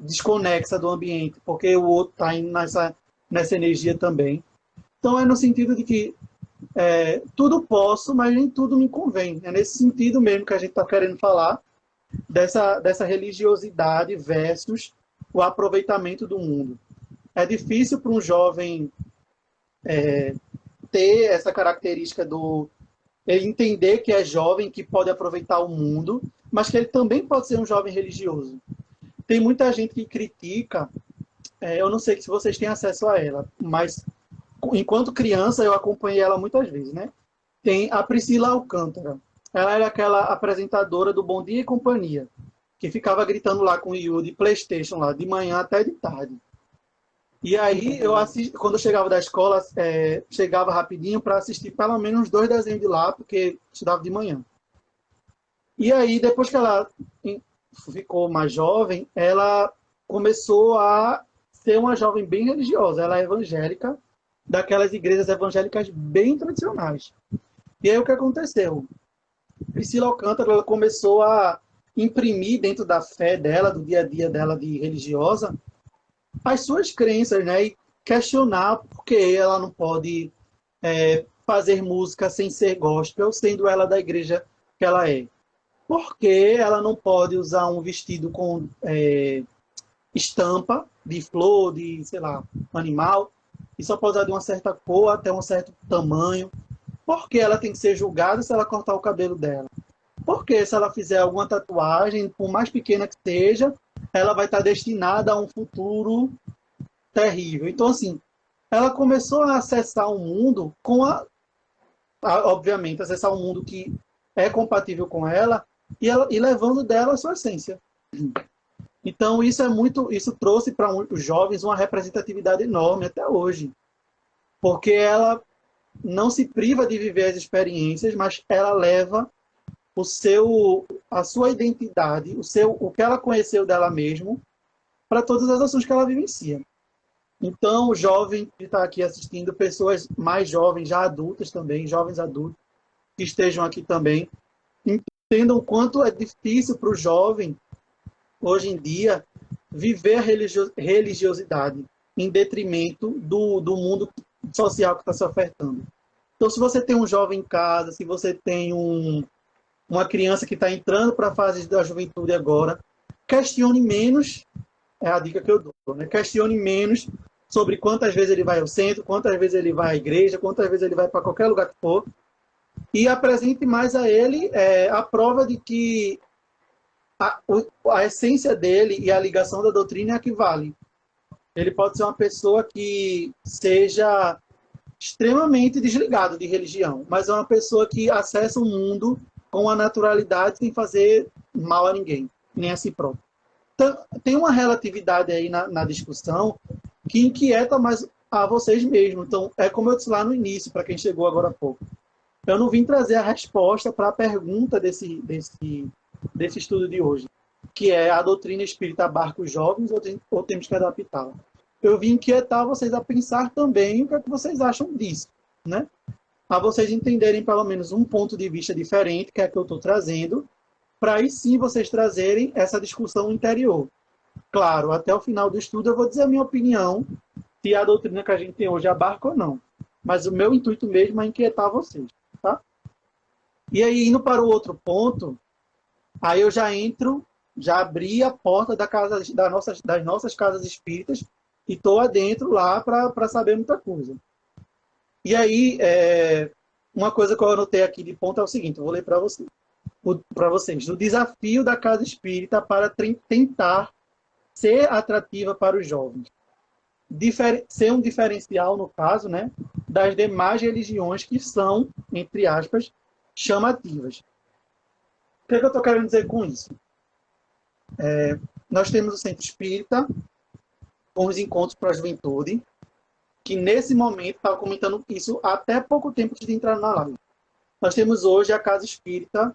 desconexa do ambiente, porque o outro está indo nessa energia também. Então é no sentido de que tudo posso, mas nem tudo me convém. É nesse sentido mesmo que a gente está querendo falar, dessa religiosidade versus o aproveitamento do mundo. É difícil para um jovem ter essa característica do ele entender que é jovem, que pode aproveitar o mundo, mas que ele também pode ser um jovem religioso. Tem muita gente que critica, eu não sei se vocês têm acesso a ela, mas enquanto criança eu acompanhei ela muitas vezes, né? Tem a Priscila Alcântara. Ela era aquela apresentadora do Bom Dia e Companhia, que ficava gritando lá com o Yu de PlayStation lá, de manhã até de tarde. E aí, quando eu chegava da escola, chegava rapidinho para assistir pelo menos uns 2 desenhos de lá, porque estudava de manhã. E aí, depois que ela ficou mais jovem, ela começou a ser uma jovem bem religiosa. Ela é evangélica, daquelas igrejas evangélicas bem tradicionais. E aí, o que aconteceu? Priscila Alcântara ela começou a imprimir dentro da fé dela, do dia a dia dela de religiosa, as suas crenças, né? E questionar por que ela não pode fazer música sem ser gospel, sendo ela da igreja que ela é. Por que ela não pode usar um vestido com estampa de flor, de, sei lá, animal, e só pode usar de uma certa cor até um certo tamanho? Por que ela tem que ser julgada se ela cortar o cabelo dela? Por que se ela fizer alguma tatuagem, por mais pequena que seja, ela vai estar destinada a um futuro terrível? Então, assim, ela começou a acessar um mundo obviamente, acessar um mundo que é compatível com ela e levando dela a sua essência. Então, isso trouxe para os jovens uma representatividade enorme até hoje. Porque ela não se priva de viver as experiências, mas ela leva a sua identidade, o que ela conheceu dela mesma, para todas as ações que ela vivencia. Então, o jovem que está aqui assistindo, pessoas mais jovens, já adultas também, jovens adultos, que estejam aqui também, entendam o quanto é difícil para o jovem, hoje em dia, viver a religiosidade em detrimento do mundo social que está se ofertando. Então, se você tem um jovem em casa, se você tem uma criança que está entrando para a fase da juventude agora, questione menos, é a dica que eu dou, né? Questione menos sobre quantas vezes ele vai ao centro, quantas vezes ele vai à igreja, quantas vezes ele vai para qualquer lugar que for, e apresente mais a ele a prova de que a essência dele e a ligação da doutrina é a que vale. Ele pode ser uma pessoa que seja extremamente desligado de religião, mas é uma pessoa que acessa o mundo com a naturalidade sem fazer mal a ninguém, nem a si próprio. Então, tem uma relatividade aí na discussão que inquieta mais a vocês mesmos. Então, é como eu disse lá no início, para quem chegou agora há pouco. Eu não vim trazer a resposta para a pergunta desse estudo de hoje, que é: a doutrina espírita abarca os jovens ou temos que adaptá-la? Eu vim inquietar vocês a pensar também o que é que vocês acham disso, né? A vocês entenderem pelo menos um ponto de vista diferente, que é que eu estou trazendo, para aí sim vocês trazerem essa discussão interior. Claro, até o final do estudo eu vou dizer a minha opinião, se a doutrina que a gente tem hoje abarca ou não. Mas o meu intuito mesmo é inquietar vocês, tá? E aí, indo para o outro ponto, aí eu já abri a porta das nossas casas espíritas e estou adentro lá para saber muita coisa. E aí, uma coisa que eu anotei aqui de ponto é o seguinte, eu vou ler para vocês. O desafio da casa espírita para tentar ser atrativa para os jovens. Ser um diferencial, no caso, né, das demais religiões que são, entre aspas, chamativas. O que eu estou querendo dizer com isso? Nós temos o Centro Espírita, com os encontros para a juventude, que nesse momento, estava comentando isso até pouco tempo antes de entrar na live. Nós temos hoje a Casa Espírita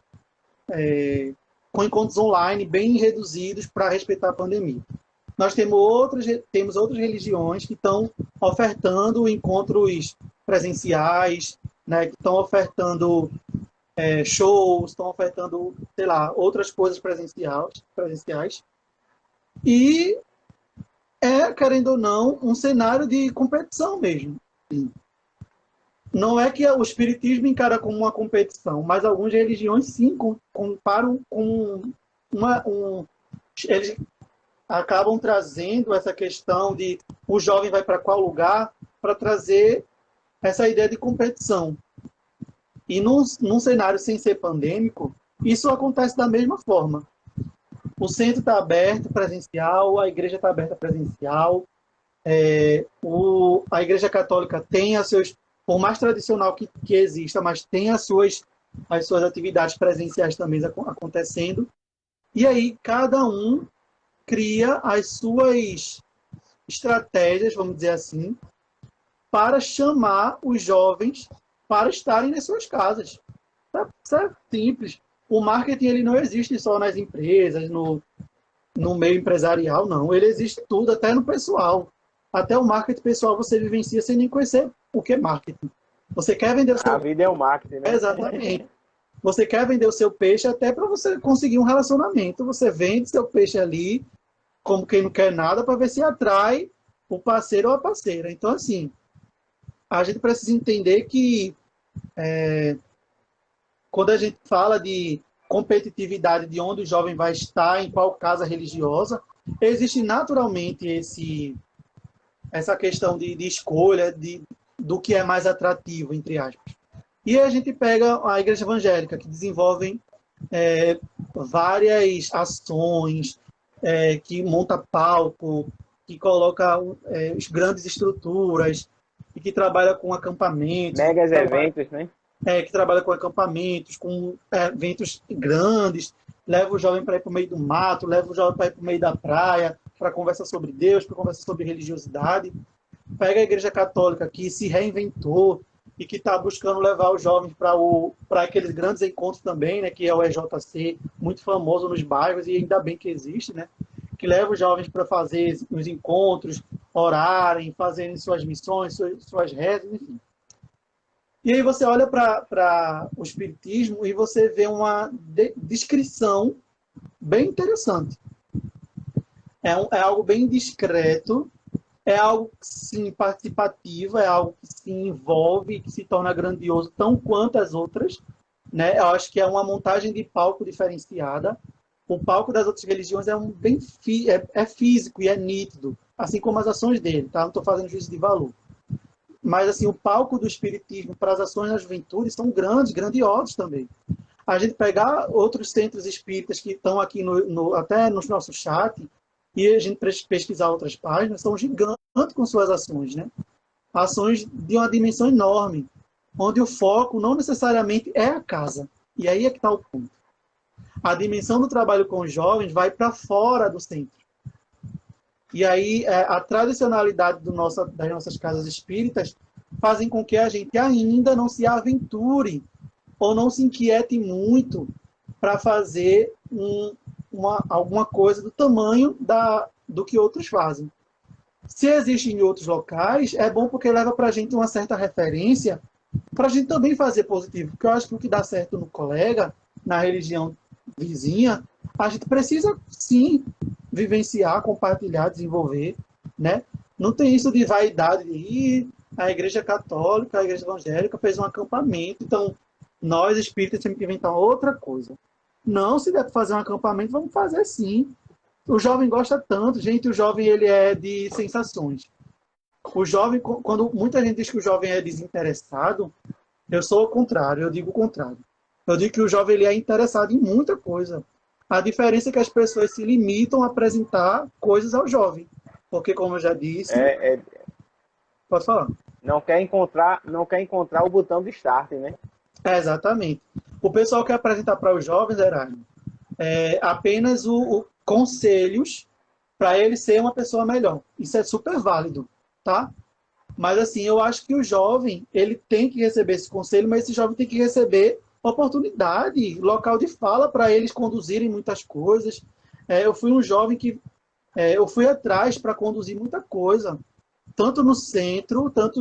com encontros online bem reduzidos para respeitar a pandemia. Nós temos outras religiões que estão ofertando encontros presenciais, né, que estão ofertando shows, estão ofertando, sei lá, outras coisas presenciais. E querendo ou não, um cenário de competição mesmo. Não é que o espiritismo encara como uma competição, mas algumas religiões sim comparam com eles acabam trazendo essa questão de o jovem vai para qual lugar, para trazer essa ideia de competição. E num cenário sem ser pandêmico, isso acontece da mesma forma. O centro está aberto, presencial, a igreja está aberta presencial, a igreja católica tem as seus, por mais tradicional que exista, mas tem as suas atividades presenciais também acontecendo. E aí cada um cria as suas estratégias, vamos dizer assim, para chamar os jovens para estarem nas suas casas. Isso é simples. O marketing ele não existe só nas empresas, no meio empresarial, não. Ele existe tudo, até no pessoal. Até o marketing pessoal você vivencia sem nem conhecer o que é marketing. Você quer vender o seu... A vida é o marketing, né? Exatamente. Você quer vender o seu peixe até para você conseguir um relacionamento. Você vende seu peixe ali, como quem não quer nada, para ver se atrai o parceiro ou a parceira. Então, assim, a gente precisa entender que quando a gente fala de competitividade, de onde o jovem vai estar, em qual casa religiosa, existe naturalmente essa questão de escolha do que é mais atrativo, entre aspas. E aí a gente pega a igreja evangélica, que desenvolve várias ações, que monta palco, que coloca grandes estruturas, e que trabalha com acampamentos. Megas eventos, né? Que trabalha com acampamentos, com eventos grandes, leva o jovem para ir para o meio do mato, leva o jovem para ir para o meio da praia, para conversar sobre Deus, para conversar sobre religiosidade. Pega a igreja católica que se reinventou e que está buscando levar os jovens para aqueles grandes encontros também, né, que é o EJC, muito famoso nos bairros, e ainda bem que existe, né, que leva os jovens para fazer os encontros, orarem, fazerem suas missões, suas rezas, enfim. E aí você olha para o espiritismo e você vê uma descrição bem interessante. É algo bem discreto, é algo, sim, participativo, é algo que se envolve, que se torna grandioso tão quanto as outras, né? Eu acho que é uma montagem de palco diferenciada. O palco das outras religiões é físico e é nítido, assim como as ações dele, tá? Não estou fazendo juízo de valor. Mas assim, o palco do espiritismo para as ações da juventude são grandiosos também. A gente pegar outros centros espíritas que estão aqui até no nosso chat, e a gente pesquisar outras páginas, são gigantes com suas ações, né? Ações de uma dimensão enorme, onde o foco não necessariamente é a casa. E aí é que está o ponto. A dimensão do trabalho com os jovens vai para fora do centro. E aí a tradicionalidade das nossas casas espíritas fazem com que a gente ainda não se aventure ou não se inquiete muito para fazer alguma coisa do tamanho do que outros fazem. Se existe em outros locais, é bom porque leva para a gente uma certa referência para a gente também fazer positivo. Porque eu acho que o que dá certo no colega, na religião vizinha, a gente precisa, sim, vivenciar, compartilhar, desenvolver, né? Não tem isso de vaidade de a igreja católica, a igreja evangélica fez um acampamento, então nós espíritas temos que inventar outra coisa. Não, se der para fazer um acampamento, vamos fazer sim. O jovem gosta tanto, gente, o jovem ele é de sensações. O jovem, quando muita gente diz que o jovem é desinteressado, eu sou o contrário, eu digo o contrário. Eu digo que o jovem ele é interessado em muita coisa. A diferença é que as pessoas se limitam a apresentar coisas ao jovem. Porque, como eu já disse... Pode falar. Não quer encontrar o botão de start, né? Exatamente. O pessoal quer apresentar para os jovens, Erasmo, apenas conselhos para ele ser uma pessoa melhor. Isso é super válido, tá? Mas, assim, eu acho que o jovem, ele tem que receber esse conselho, mas esse jovem tem que receber oportunidade, local de fala para eles conduzirem muitas coisas. Eu fui um jovem que eu fui atrás para conduzir muita coisa, tanto no centro, tanto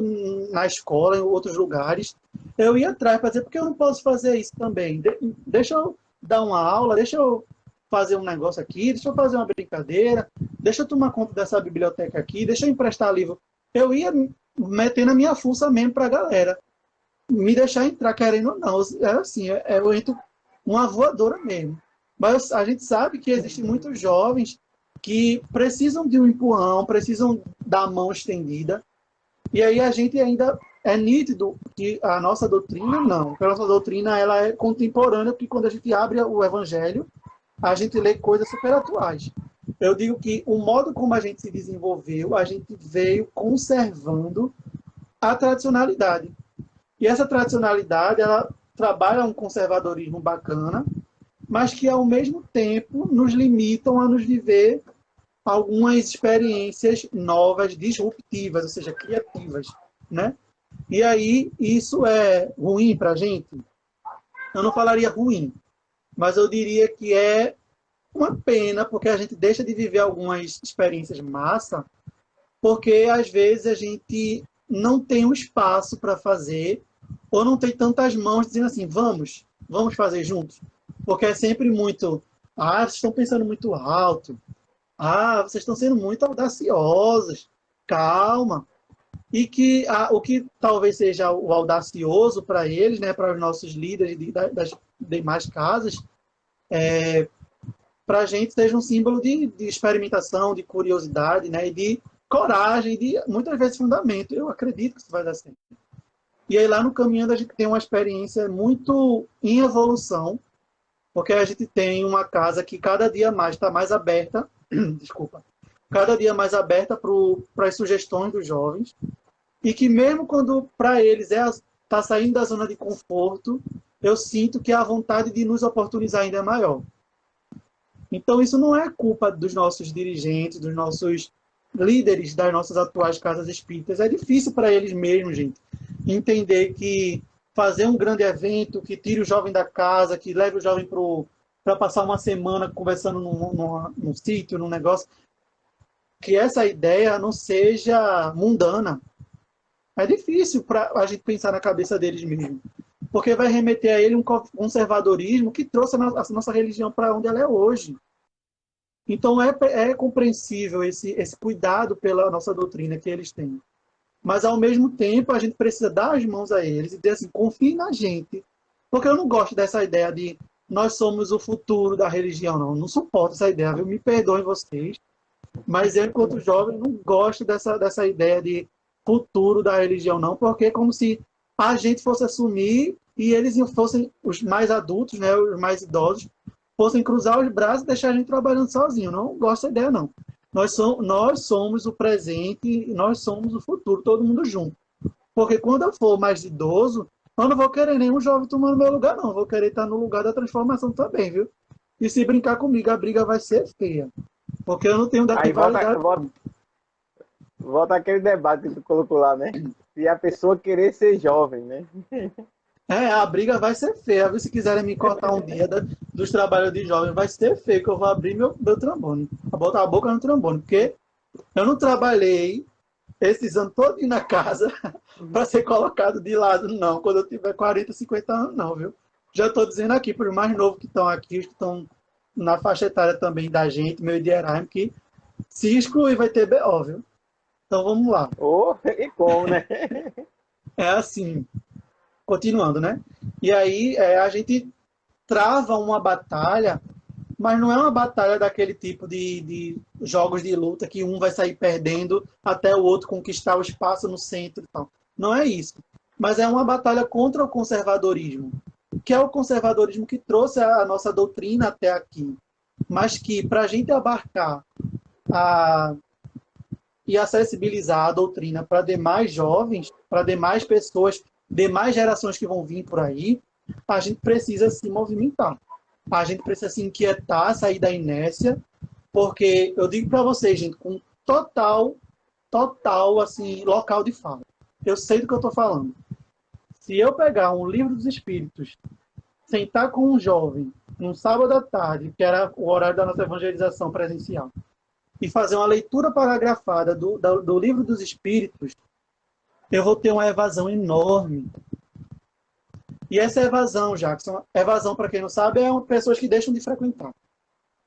na escola, em outros lugares. Eu ia atrás para dizer, porque eu não posso fazer isso também? Deixa eu dar uma aula, deixa eu fazer um negócio aqui, deixa eu fazer uma brincadeira, deixa eu tomar conta dessa biblioteca aqui, deixa eu emprestar livro. Eu ia metendo a minha fuça mesmo para a galera. Me deixar entrar, querendo ou não. Era assim, eu entro uma voadora mesmo. Mas a gente sabe que existem muitos jovens que precisam de um empurrão, precisam da mão estendida. E aí a gente ainda é nítido que a nossa doutrina não. A nossa doutrina ela é contemporânea, porque quando a gente abre o Evangelho, a gente lê coisas super atuais. Eu digo que o modo como a gente se desenvolveu, a gente veio conservando a tradicionalidade. E essa tradicionalidade, ela trabalha um conservadorismo bacana, mas que, ao mesmo tempo, nos limitam a nos viver algumas experiências novas, disruptivas, ou seja, criativas, né? E aí, isso é ruim para a gente? Eu não falaria ruim, mas eu diria que é uma pena, porque a gente deixa de viver algumas experiências massa, porque às vezes a gente não tem um espaço para fazer, ou não tem tantas mãos dizendo assim, vamos fazer juntos. Porque é sempre muito, vocês estão pensando muito alto, vocês estão sendo muito audaciosos, calma. E que o que talvez seja o audacioso para eles, né, para os nossos líderes das demais casas, para a gente seja um símbolo de experimentação, de curiosidade, né, e de coragem, de muitas vezes fundamento. Eu acredito que isso vai dar certo. E aí lá no caminhando a gente tem uma experiência muito em evolução, porque a gente tem uma casa que cada dia mais está mais aberta, desculpa, cada dia mais aberta para as sugestões dos jovens, e que mesmo quando para eles tá saindo da zona de conforto, eu sinto que a vontade de nos oportunizar ainda é maior. Então isso não é culpa dos nossos dirigentes, dos nossos líderes das nossas atuais casas espíritas. É difícil para eles mesmos, gente, entender que fazer um grande evento, que tire o jovem da casa, que leve o jovem para passar uma semana conversando num sítio, num negócio, que essa ideia não seja mundana. É difícil para a gente pensar na cabeça deles mesmo, porque vai remeter a ele um conservadorismo que trouxe a nossa religião para onde ela é hoje. Então é compreensível esse cuidado pela nossa doutrina que eles têm. Mas, ao mesmo tempo, a gente precisa dar as mãos a eles e dizer assim, confie na gente. Porque eu não gosto dessa ideia de nós somos o futuro da religião, não. Não suporto essa ideia, viu? Me perdoem vocês. Mas eu, enquanto jovem, não gosto dessa ideia de futuro da religião, não. Porque é como se a gente fosse assumir e eles fossem, os mais adultos, né, os mais idosos, fossem cruzar os braços e deixar a gente trabalhando sozinho. Não gosto dessa ideia, não. Nós somos o presente e nós somos o futuro, todo mundo junto. Porque quando eu for mais idoso, eu não vou querer nenhum jovem tomando meu lugar, não. Eu vou querer estar no lugar da transformação também, viu? E se brincar comigo, a briga vai ser feia. Porque eu não tenho daqui Aí volta aquele debate que tu colocou lá, né? Se a pessoa querer ser jovem, né? A briga vai ser feia. Se quiserem me cortar um dia dos trabalhos de jovem, vai ser feio, que eu vou abrir meu trombone. Vou botar a boca no trombone, porque eu não trabalhei esses anos todos na casa para ser colocado de lado, não. Quando eu tiver 40, 50 anos, não, viu? Já estou dizendo aqui para os mais novos que estão aqui, os que estão na faixa etária também da gente, meu de Eraim, que se excluir vai ter BO, viu? Então vamos lá. E como, né? É assim, continuando, né? E aí a gente trava uma batalha, mas não é uma batalha daquele tipo de jogos de luta que um vai sair perdendo até o outro conquistar o espaço no centro e tal. Não é isso. Mas é uma batalha contra o conservadorismo, que é o conservadorismo que trouxe a nossa doutrina até aqui. Mas que, para a gente abarcar e acessibilizar a doutrina para demais jovens, para demais pessoas, demais gerações que vão vir por aí, a gente precisa se movimentar. A gente precisa se inquietar, sair da inércia, porque eu digo para vocês, gente, com total, assim, local de fala. Eu sei do que eu estou falando. Se eu pegar um livro dos Espíritos, sentar com um jovem, num sábado à tarde, que era o horário da nossa evangelização presencial, e fazer uma leitura paragrafada do livro dos Espíritos, eu vou ter uma evasão enorme. E essa evasão, Jackson, evasão, para quem não sabe, é pessoas que deixam de frequentar.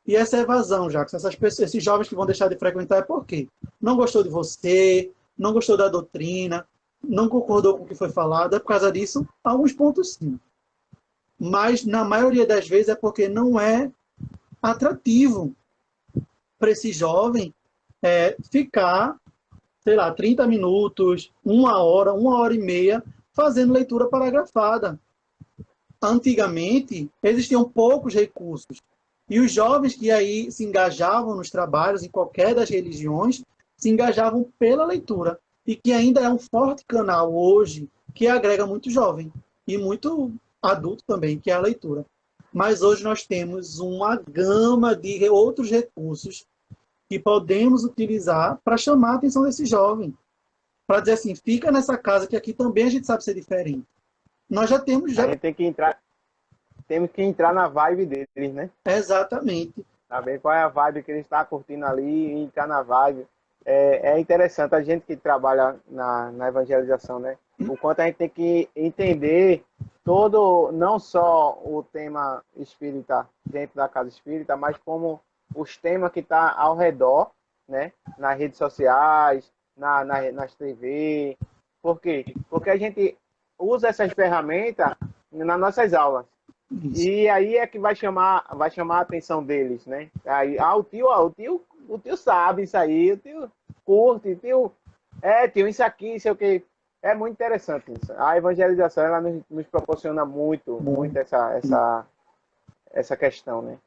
E essa evasão, Jackson, esses jovens que vão deixar de frequentar é por quê? Não gostou de você, não gostou da doutrina, não concordou com o que foi falado, é por causa disso, alguns pontos sim. Mas, na maioria das vezes, é porque não é atrativo. para esse jovem ficar, sei lá, 30 minutos, uma hora e meia, fazendo leitura paragrafada. Antigamente, existiam poucos recursos. E os jovens que aí se engajavam nos trabalhos, em qualquer das religiões, se engajavam pela leitura. E que ainda é um forte canal hoje, que agrega muito jovem. E muito adulto também, que é a leitura. Mas hoje nós temos uma gama de outros recursos que podemos utilizar para chamar a atenção desse jovem. Para dizer assim, fica nessa casa que aqui também a gente sabe ser diferente. Nós já temos... A gente tem que entrar... Temos que entrar na vibe deles, né? Exatamente. Saber qual é a vibe que ele está curtindo ali e entrar na vibe. É interessante, a gente que trabalha na evangelização, né? O quanto a gente tem que entender todo, não só o tema espírita dentro da casa espírita, mas como os temas que estão ao redor, né? Nas redes sociais, nas TV. Por quê? Porque a gente usa essas ferramentas nas nossas aulas. Isso. E aí é que vai chamar a atenção deles, né? Aí, o tio sabe isso aí, o tio curte, o tio... tio, isso aqui, sei o que. É muito interessante isso. A evangelização, ela nos proporciona muito essa questão, né?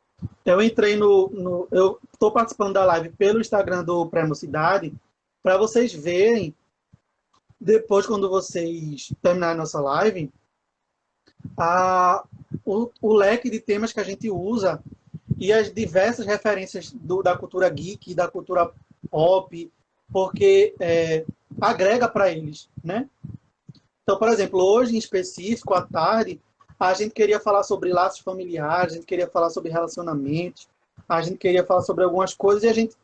Eu entrei eu estou participando da live pelo Instagram do Pré-Mocidade, para vocês verem, depois, quando vocês terminarem a nossa live, o leque de temas que a gente usa e as diversas referências da cultura geek, da cultura pop, porque agrega para eles, né? Então, por exemplo, hoje em específico, à tarde, a gente queria falar sobre laços familiares, a gente queria falar sobre relacionamentos, a gente queria falar sobre algumas coisas e a gente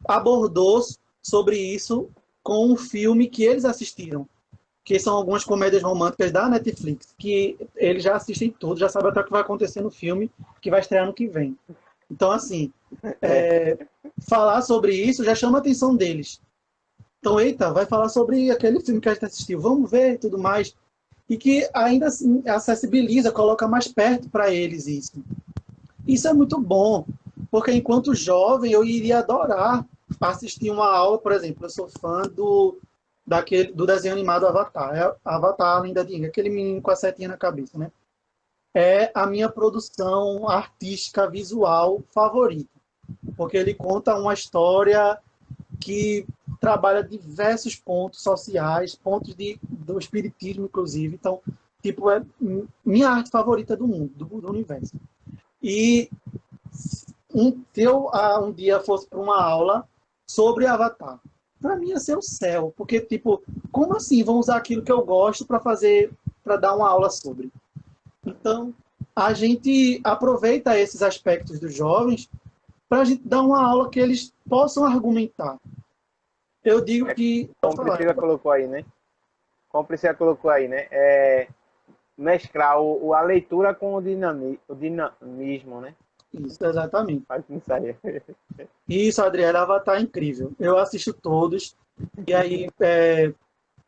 abordou sobre isso com um filme que eles assistiram, que são algumas comédias românticas da Netflix, que eles já assistem tudo, já sabem até o que vai acontecer no filme, que vai estrear no que vem. Então, assim, falar sobre isso já chama a atenção deles. Então, eita, vai falar sobre aquele filme que a gente assistiu, vamos ver e tudo mais. E que ainda assim acessibiliza, coloca mais perto para eles isso. Isso é muito bom, porque enquanto jovem eu iria adorar assistir uma aula, por exemplo, eu sou fã do desenho animado Avatar. Avatar, além da Dinga, aquele menino com a setinha na cabeça, né? É a minha produção artística visual favorita, porque ele conta uma história que trabalha diversos pontos sociais, pontos do espiritismo, inclusive. Então, tipo, é minha arte favorita do mundo, do universo. E se eu um dia fosse para uma aula sobre Avatar, para mim ia ser o céu, porque, tipo, como assim vão usar aquilo que eu gosto para dar uma aula sobre? Então, a gente aproveita esses aspectos dos jovens para a gente dar uma aula que eles possam argumentar. Eu digo que... Como Priscila colocou aí, né? Mesclar a leitura com o dinamismo, né? Isso, exatamente. Faz isso aí. Isso, Adriana, Avatar é incrível. Eu assisto todos. E aí,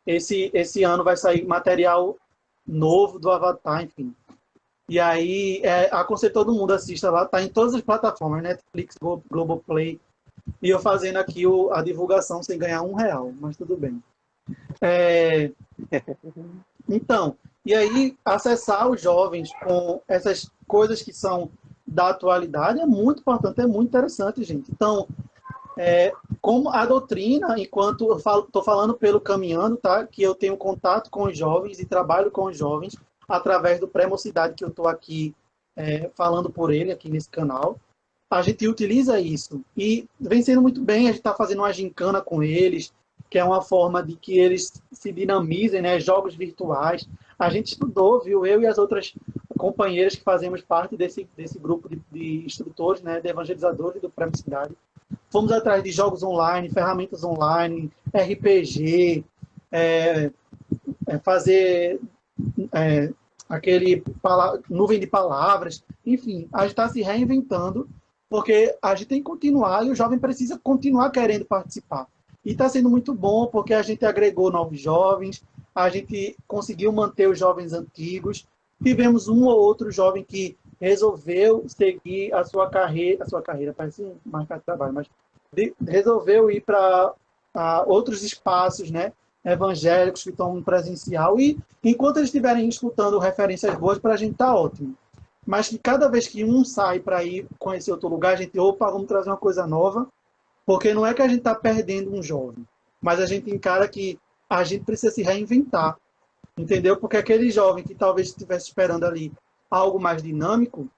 esse ano vai sair material novo do Avatar, enfim. E aí, aconselho todo mundo assista lá. Tá em todas as plataformas, Netflix, Globoplay. E eu fazendo aqui a divulgação sem ganhar R$1, mas tudo bem. Então, e aí, acessar os jovens com essas coisas que são da atualidade é muito importante, é muito interessante, gente. Então, como a doutrina, enquanto eu estou falando pelo Caminhando, tá? Que eu tenho contato com os jovens e trabalho com os jovens através do Pré-Mocidade, que eu estou aqui falando por ele, aqui nesse canal. A gente utiliza isso e vem sendo muito bem. A gente está fazendo uma gincana com eles, que é uma forma de que eles se dinamizem, né? Jogos virtuais. A gente estudou, viu? Eu e as outras companheiras que fazemos parte desse grupo de instrutores, né? De evangelizadores e do Pré-Mocidade. Fomos atrás de jogos online, ferramentas online, RPG, fazer nuvem de palavras. Enfim, a gente está se reinventando, porque a gente tem que continuar e o jovem precisa continuar querendo participar. E está sendo muito bom, porque a gente agregou novos jovens, a gente conseguiu manter os jovens antigos, tivemos um ou outro jovem que resolveu seguir a sua carreira, parece um marca de trabalho, mas resolveu ir para outros espaços, né, evangélicos que estão no presencial, e enquanto eles estiverem escutando referências boas, para a gente tá ótimo. Mas que cada vez que um sai para ir conhecer outro lugar, a gente, opa, vamos trazer uma coisa nova, porque não é que a gente está perdendo um jovem, mas a gente encara que a gente precisa se reinventar, entendeu? Porque aquele jovem que talvez estivesse esperando ali algo mais dinâmico,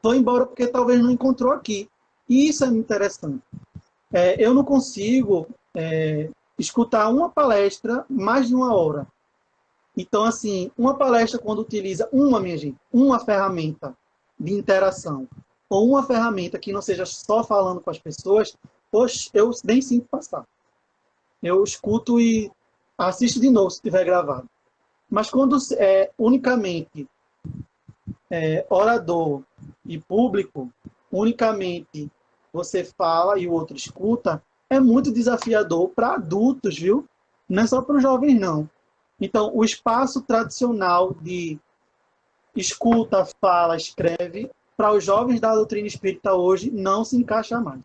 foi embora porque talvez não encontrou aqui. E isso é interessante. Eu não consigo escutar uma palestra mais de uma hora. Então, assim, uma palestra quando utiliza uma ferramenta de interação, ou uma ferramenta que não seja só falando com as pessoas, poxa, eu nem sinto passar. Eu escuto e assisto de novo se estiver gravado. Mas quando unicamente orador e público, unicamente você fala e o outro escuta, é muito desafiador para adultos, viu? Não é só para os jovens, não. Então, o espaço tradicional de escuta, fala, escreve, para os jovens da doutrina espírita hoje, não se encaixa mais.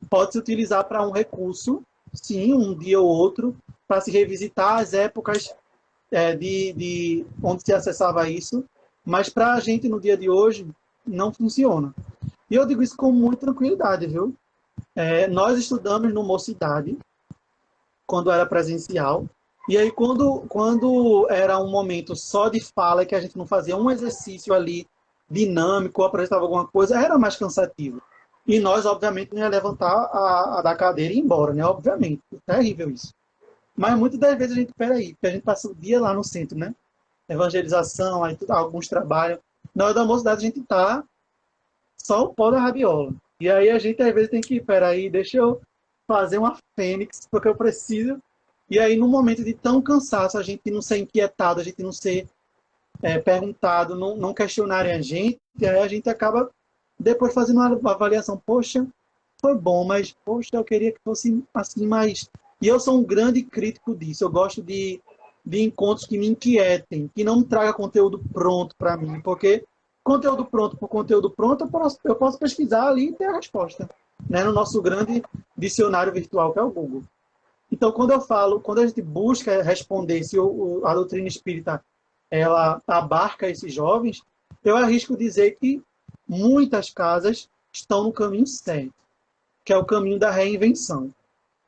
Pode-se utilizar para um recurso, sim, um dia ou outro, para se revisitar as épocas de onde se acessava isso, mas para a gente, no dia de hoje, não funciona. E eu digo isso com muita tranquilidade, viu? Nós estudamos no Mocidade, quando era presencial, e aí quando era um momento só de fala, que a gente não fazia um exercício ali dinâmico, ou apresentava alguma coisa, era mais cansativo. E nós, obviamente, não ia levantar da cadeira e ir embora, né? Obviamente. É terrível isso. Mas muitas das vezes a gente, porque a gente passa o dia lá no centro, né? Evangelização, aí alguns trabalhos. Na hora da Mocidade a gente tá só o pó da rabiola. E aí a gente às vezes tem que, deixa eu fazer uma fênix, porque eu preciso. E aí no momento de tão cansaço, a gente não ser inquietado, a gente não ser perguntado, não questionarem a gente, e aí a gente acaba depois fazendo uma avaliação. Poxa, foi bom, mas poxa, eu queria que fosse assim mais... E eu sou um grande crítico disso. Eu gosto de encontros que me inquietem, que não me tragam conteúdo pronto para mim, porque conteúdo pronto por conteúdo pronto, eu posso pesquisar ali e ter a resposta, né? No nosso grande dicionário virtual, que é o Google. Então, quando a gente busca responder se a doutrina espírita ela abarca esses jovens, eu arrisco dizer que muitas casas estão no caminho certo, que é o caminho da reinvenção.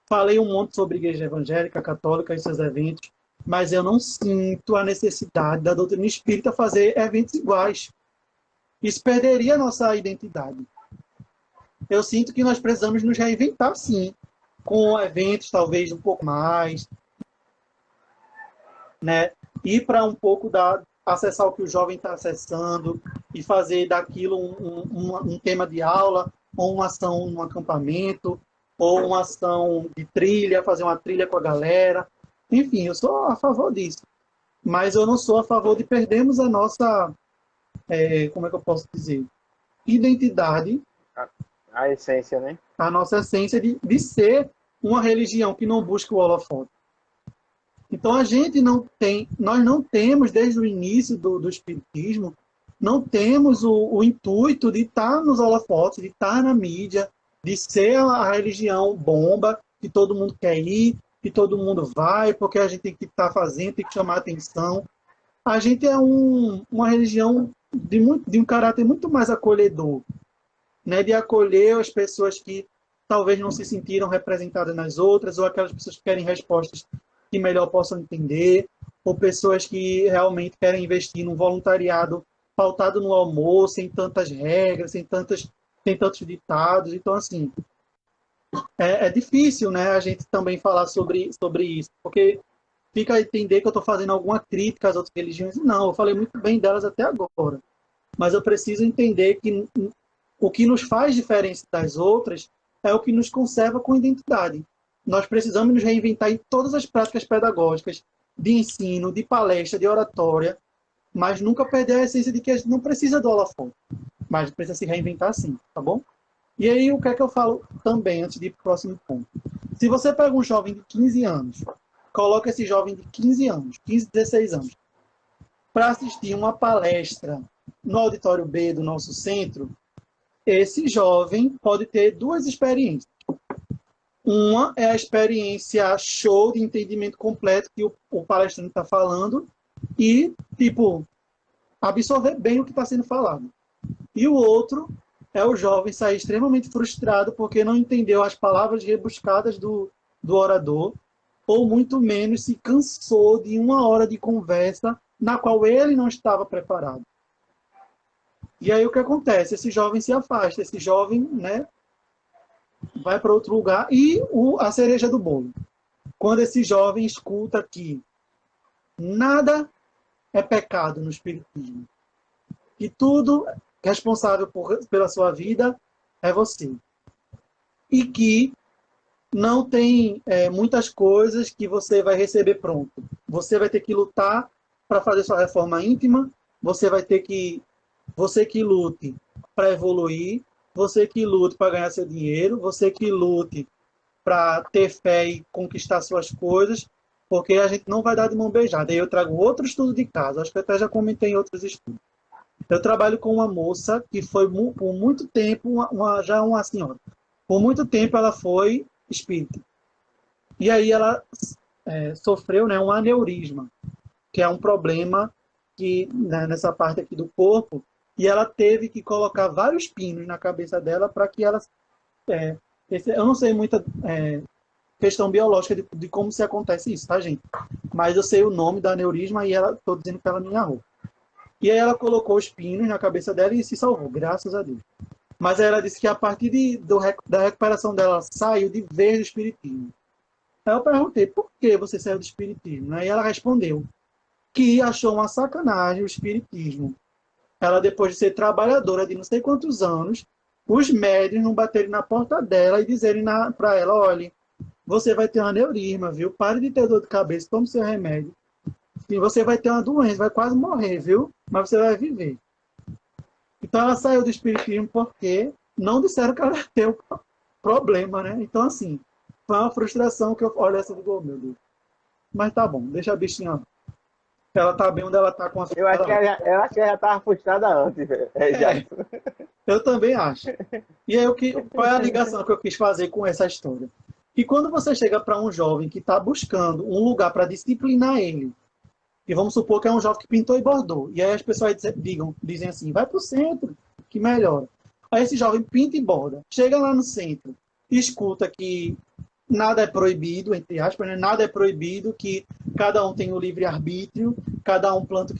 Falei um monte sobre igreja evangélica, católica e seus eventos, mas eu não sinto a necessidade da doutrina espírita fazer eventos iguais. Isso perderia a nossa identidade. Eu sinto que nós precisamos nos reinventar, sim, com eventos talvez um pouco mais, né? Ir para um pouco acessar o que o jovem está acessando e fazer daquilo um tema de aula, ou uma ação num acampamento, ou uma ação de trilha, fazer uma trilha com a galera. Enfim, eu sou a favor disso. Mas eu não sou a favor de perdermos a nossa, como é que eu posso dizer? Identidade. A essência, né? A nossa essência de ser uma religião que não busca o holofote. Então nós não temos, desde o início do Espiritismo, não temos o intuito de estar nos holofotes, de estar na mídia, de ser a religião bomba, que todo mundo quer ir, que todo mundo vai, porque a gente tem que estar fazendo, tem que chamar a atenção. A gente é uma religião de um caráter muito mais acolhedor, né? De acolher as pessoas que talvez não se sentiram representadas nas outras, ou aquelas pessoas que querem respostas que melhor possam entender, ou pessoas que realmente querem investir num voluntariado pautado no amor, sem tantas regras, sem tantos ditados. Então, assim, é difícil, né, a gente também falar sobre isso, porque fica a entender que eu estou fazendo alguma crítica às outras religiões. Não, eu falei muito bem delas até agora. Mas eu preciso entender que o que nos faz diferente das outras é o que nos conserva com identidade. Nós precisamos nos reinventar em todas as práticas pedagógicas, de ensino, de palestra, de oratória, mas nunca perder a essência de que a gente não precisa do holofote, mas precisa se reinventar sim, tá bom? E aí, o que é que eu falo também, antes de ir para o próximo ponto? Se você pega um jovem de 15 anos, coloca esse jovem de 15 anos, 15, 16 anos, para assistir uma palestra no auditório B do nosso centro, esse jovem pode ter duas experiências. Uma é a experiência show de entendimento completo que o palestrante está falando e, tipo, absorver bem o que está sendo falado. E o outro é o jovem sair extremamente frustrado porque não entendeu as palavras rebuscadas do orador, ou muito menos se cansou de uma hora de conversa na qual ele não estava preparado. E aí o que acontece? Esse jovem se afasta, esse jovem, né, vai para outro lugar. E a cereja do bolo. Quando esse jovem escuta que nada é pecado no espiritismo, que tudo responsável pela sua vida é você. E que não tem muitas coisas que você vai receber pronto. Você vai ter que lutar para fazer sua reforma íntima, você que lute para evoluir, você que lute para ganhar seu dinheiro, você que lute para ter fé e conquistar suas coisas, porque a gente não vai dar de mão beijada. Aí eu trago outro estudo de caso, acho que até já comentei em outros estudos. Eu trabalho com uma moça que foi por muito tempo, já uma senhora. Por muito tempo ela foi espírita. E aí ela sofreu, né, um aneurisma, que é um problema que, né, nessa parte aqui do corpo, e ela teve que colocar vários pinos na cabeça dela para que ela... eu não sei muita questão biológica de como se acontece isso, tá, gente? Mas eu sei o nome da aneurisma e estou dizendo que ela me errou. E aí ela colocou os pinos na cabeça dela e se salvou, graças a Deus. Mas aí ela disse que a partir da recuperação dela saiu de vez do espiritismo. Aí eu perguntei, por que você saiu do espiritismo? Aí ela respondeu que achou uma sacanagem o espiritismo. Ela, depois de ser trabalhadora de não sei quantos anos, os médios não baterem na porta dela e dizerem para ela, olha, você vai ter um aneurisma, viu? Pare de ter dor de cabeça, tome seu remédio. E você vai ter uma doença, vai quase morrer, viu? Mas você vai viver. Então ela saiu do espiritismo porque não disseram que ela ia ter um problema, né? Então, assim, foi uma frustração que eu olho essa do gol, meu Deus. Mas tá bom, deixa a bichinha. Ela tá bem onde ela tá com a Eu acho que ela já estava frustrada antes, velho. Eu também acho. E aí, qual é a ligação que eu quis fazer com essa história? E quando você chega para um jovem que está buscando um lugar para disciplinar ele, e vamos supor que é um jovem que pintou e bordou, e aí as pessoas dizem assim, vai para o centro, que melhora. Aí esse jovem pinta e borda, chega lá no centro, escuta que nada é proibido, entre aspas, né? Nada é proibido, que cada um tem o livre-arbítrio, cada um planta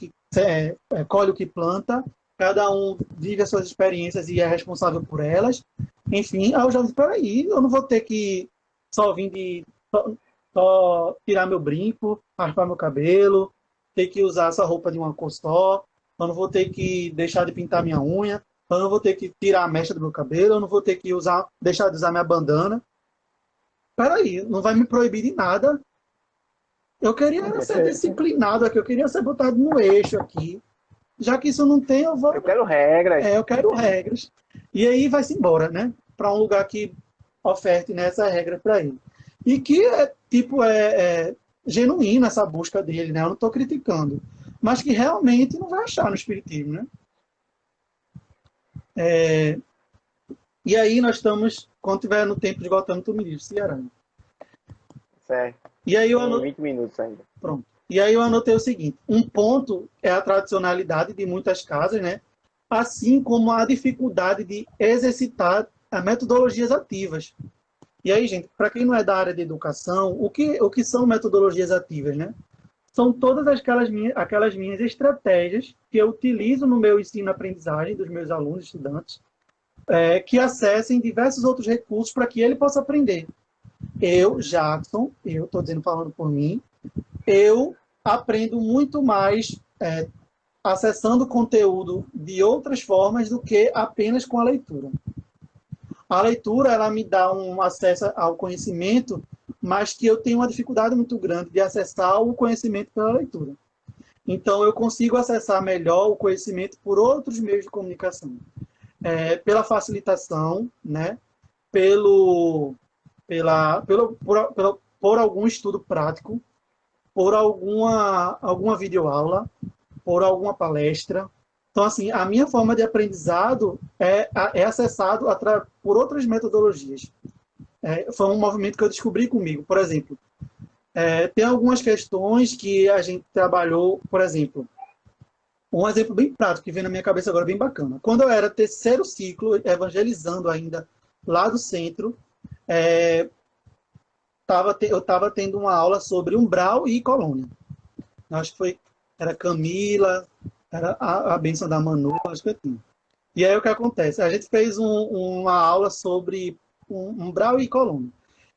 colhe o que planta, cada um vive as suas experiências e é responsável por elas. Enfim, aí eu já disse, peraí, eu não vou ter que só tirar meu brinco, raspar meu cabelo, ter que usar essa roupa de uma cor só, eu não vou ter que deixar de pintar minha unha, eu não vou ter que tirar a mecha do meu cabelo, eu não vou ter que deixar de usar minha bandana. Peraí, não vai me proibir de nada. Eu queria ser disciplinado aqui, eu queria ser botado no eixo aqui. Já que isso não tem, eu quero regras. Eu quero regras. E aí vai-se embora, né? Para um lugar que oferte, né, essa regra para ele. E que é genuína essa busca dele, né? Eu não estou criticando. Mas que realmente não vai achar no espiritismo, né? E aí nós estamos, quando tiver no tempo esgotando, tu me diz, Ceará. Certo. E aí eu 20 minutos ainda. Pronto. E aí eu anotei o seguinte, um ponto é a tradicionalidade de muitas casas, né? Assim como a dificuldade de exercitar as metodologias ativas. E aí, gente, para quem não é da área de educação, o que são metodologias ativas, né? São todas aquelas minhas estratégias que eu utilizo no meu ensino-aprendizagem dos meus alunos, estudantes, que acessem diversos outros recursos para que ele possa aprender. Eu, Jackson, eu estou falando por mim, eu aprendo muito mais acessando conteúdo de outras formas do que apenas com a leitura. A leitura, ela me dá um acesso ao conhecimento, mas que eu tenho uma dificuldade muito grande de acessar o conhecimento pela leitura. Então, eu consigo acessar melhor o conhecimento por outros meios de comunicação. Pela facilitação, né? Por algum estudo prático, por alguma videoaula, por alguma palestra, Então, assim, a minha forma de aprendizado é acessado por outras metodologias. Foi um movimento que eu descobri comigo. Por exemplo, tem algumas questões que a gente trabalhou, por exemplo, um exemplo bem prático que vem na minha cabeça agora, bem bacana. Quando eu era terceiro ciclo, evangelizando ainda lá do centro, eu estava tendo uma aula sobre umbral e colônia. Acho que era Camila, era a bênção da Manu, acho que eu tinha. E aí o que acontece? A gente fez uma aula sobre umbral e colônia.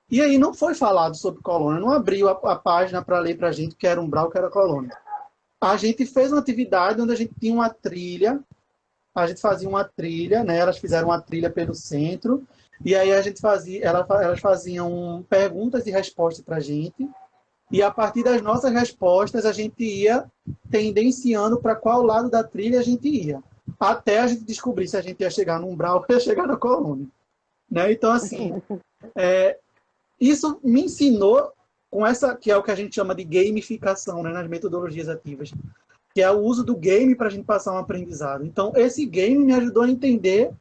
E aí não foi falado sobre colônia, não abriu a página para ler para a gente que era umbral, que era colônia. A gente fez uma atividade onde a gente tinha uma trilha, a gente fazia uma trilha, né? Elas fizeram uma trilha pelo centro, e aí elas faziam perguntas e respostas para a gente, e a partir das nossas respostas a gente ia tendenciando para qual lado da trilha a gente ia, até a gente descobrir se a gente ia chegar no umbral ou ia chegar na colônia. Né? Então, assim, isso me ensinou com essa, que é o que a gente chama de gamificação, né, nas metodologias ativas, que é o uso do game para a gente passar um aprendizado. Então, esse game me ajudou a entender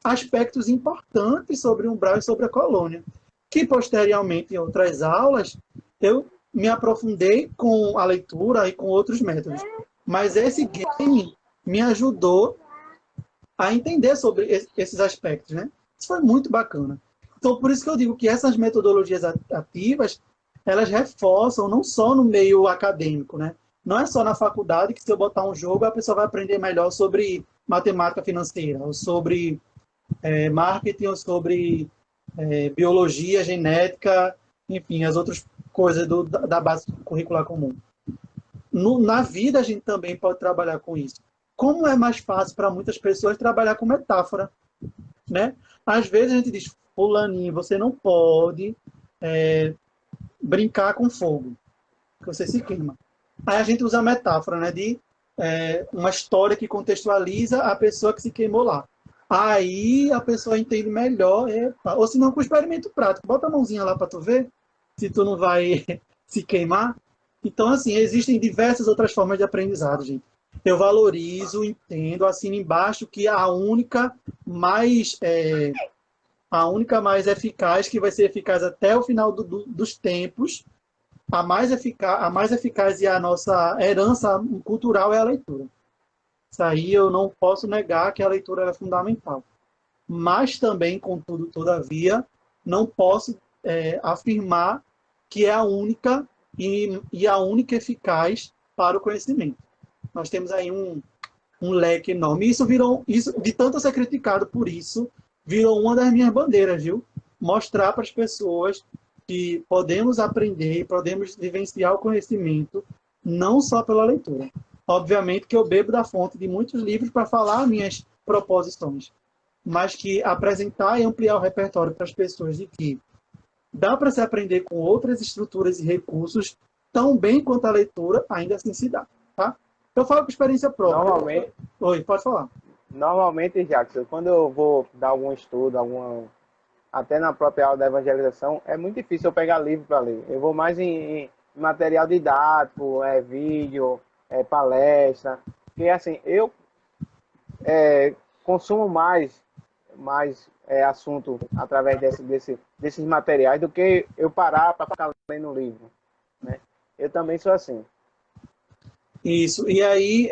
aspectos importantes sobre o umbral e sobre a colônia, que posteriormente, em outras aulas, eu me aprofundei com a leitura e com outros métodos. Mas esse game me ajudou a entender sobre esses aspectos, né? Isso foi muito bacana. Então, por isso que eu digo que essas metodologias ativas, elas reforçam não só no meio acadêmico, né? Não é só na faculdade que se eu botar um jogo, a pessoa vai aprender melhor sobre matemática financeira, ou sobre marketing, ou sobre biologia, genética, enfim, as outras coisas da base curricular comum. Na vida, a gente também pode trabalhar com isso. Como é mais fácil para muitas pessoas trabalhar com metáfora, né? Às vezes a gente diz, fulaninho, você não pode brincar com fogo, que você se queima. Aí a gente usa a metáfora, né, de uma história que contextualiza a pessoa que se queimou lá. Aí a pessoa entende melhor, ou se não, com o experimento prático. Bota a mãozinha lá para tu ver se tu não vai se queimar. Então, assim, existem diversas outras formas de aprendizado, gente. Eu valorizo, entendo, assino embaixo que a única mais eficaz, que vai ser eficaz até o final dos tempos, a mais eficaz e a nossa herança cultural é a leitura. Isso aí eu não posso negar que a leitura é fundamental. Mas também, contudo, todavia, não posso afirmar que é a única e a única eficaz para o conhecimento. Nós temos aí um leque enorme. Isso de tanto ser criticado por isso, virou uma das minhas bandeiras, viu? Mostrar para as pessoas que podemos aprender, podemos vivenciar o conhecimento, não só pela leitura. Obviamente que eu bebo da fonte de muitos livros para falar minhas proposições, mas que apresentar e ampliar o repertório para as pessoas de que dá para se aprender com outras estruturas e recursos tão bem quanto a leitura, ainda assim se dá, tá? Eu falo com experiência própria. Normalmente... Oi, pode falar. Normalmente, Jackson, quando eu vou dar algum estudo, até na própria aula da evangelização, é muito difícil eu pegar livro para ler. Eu vou mais em material didático, vídeo, palestra. Porque, assim, eu consumo mais assunto através desses materiais do que eu parar para ficar lendo um livro, né? Eu também sou assim. Isso. E aí,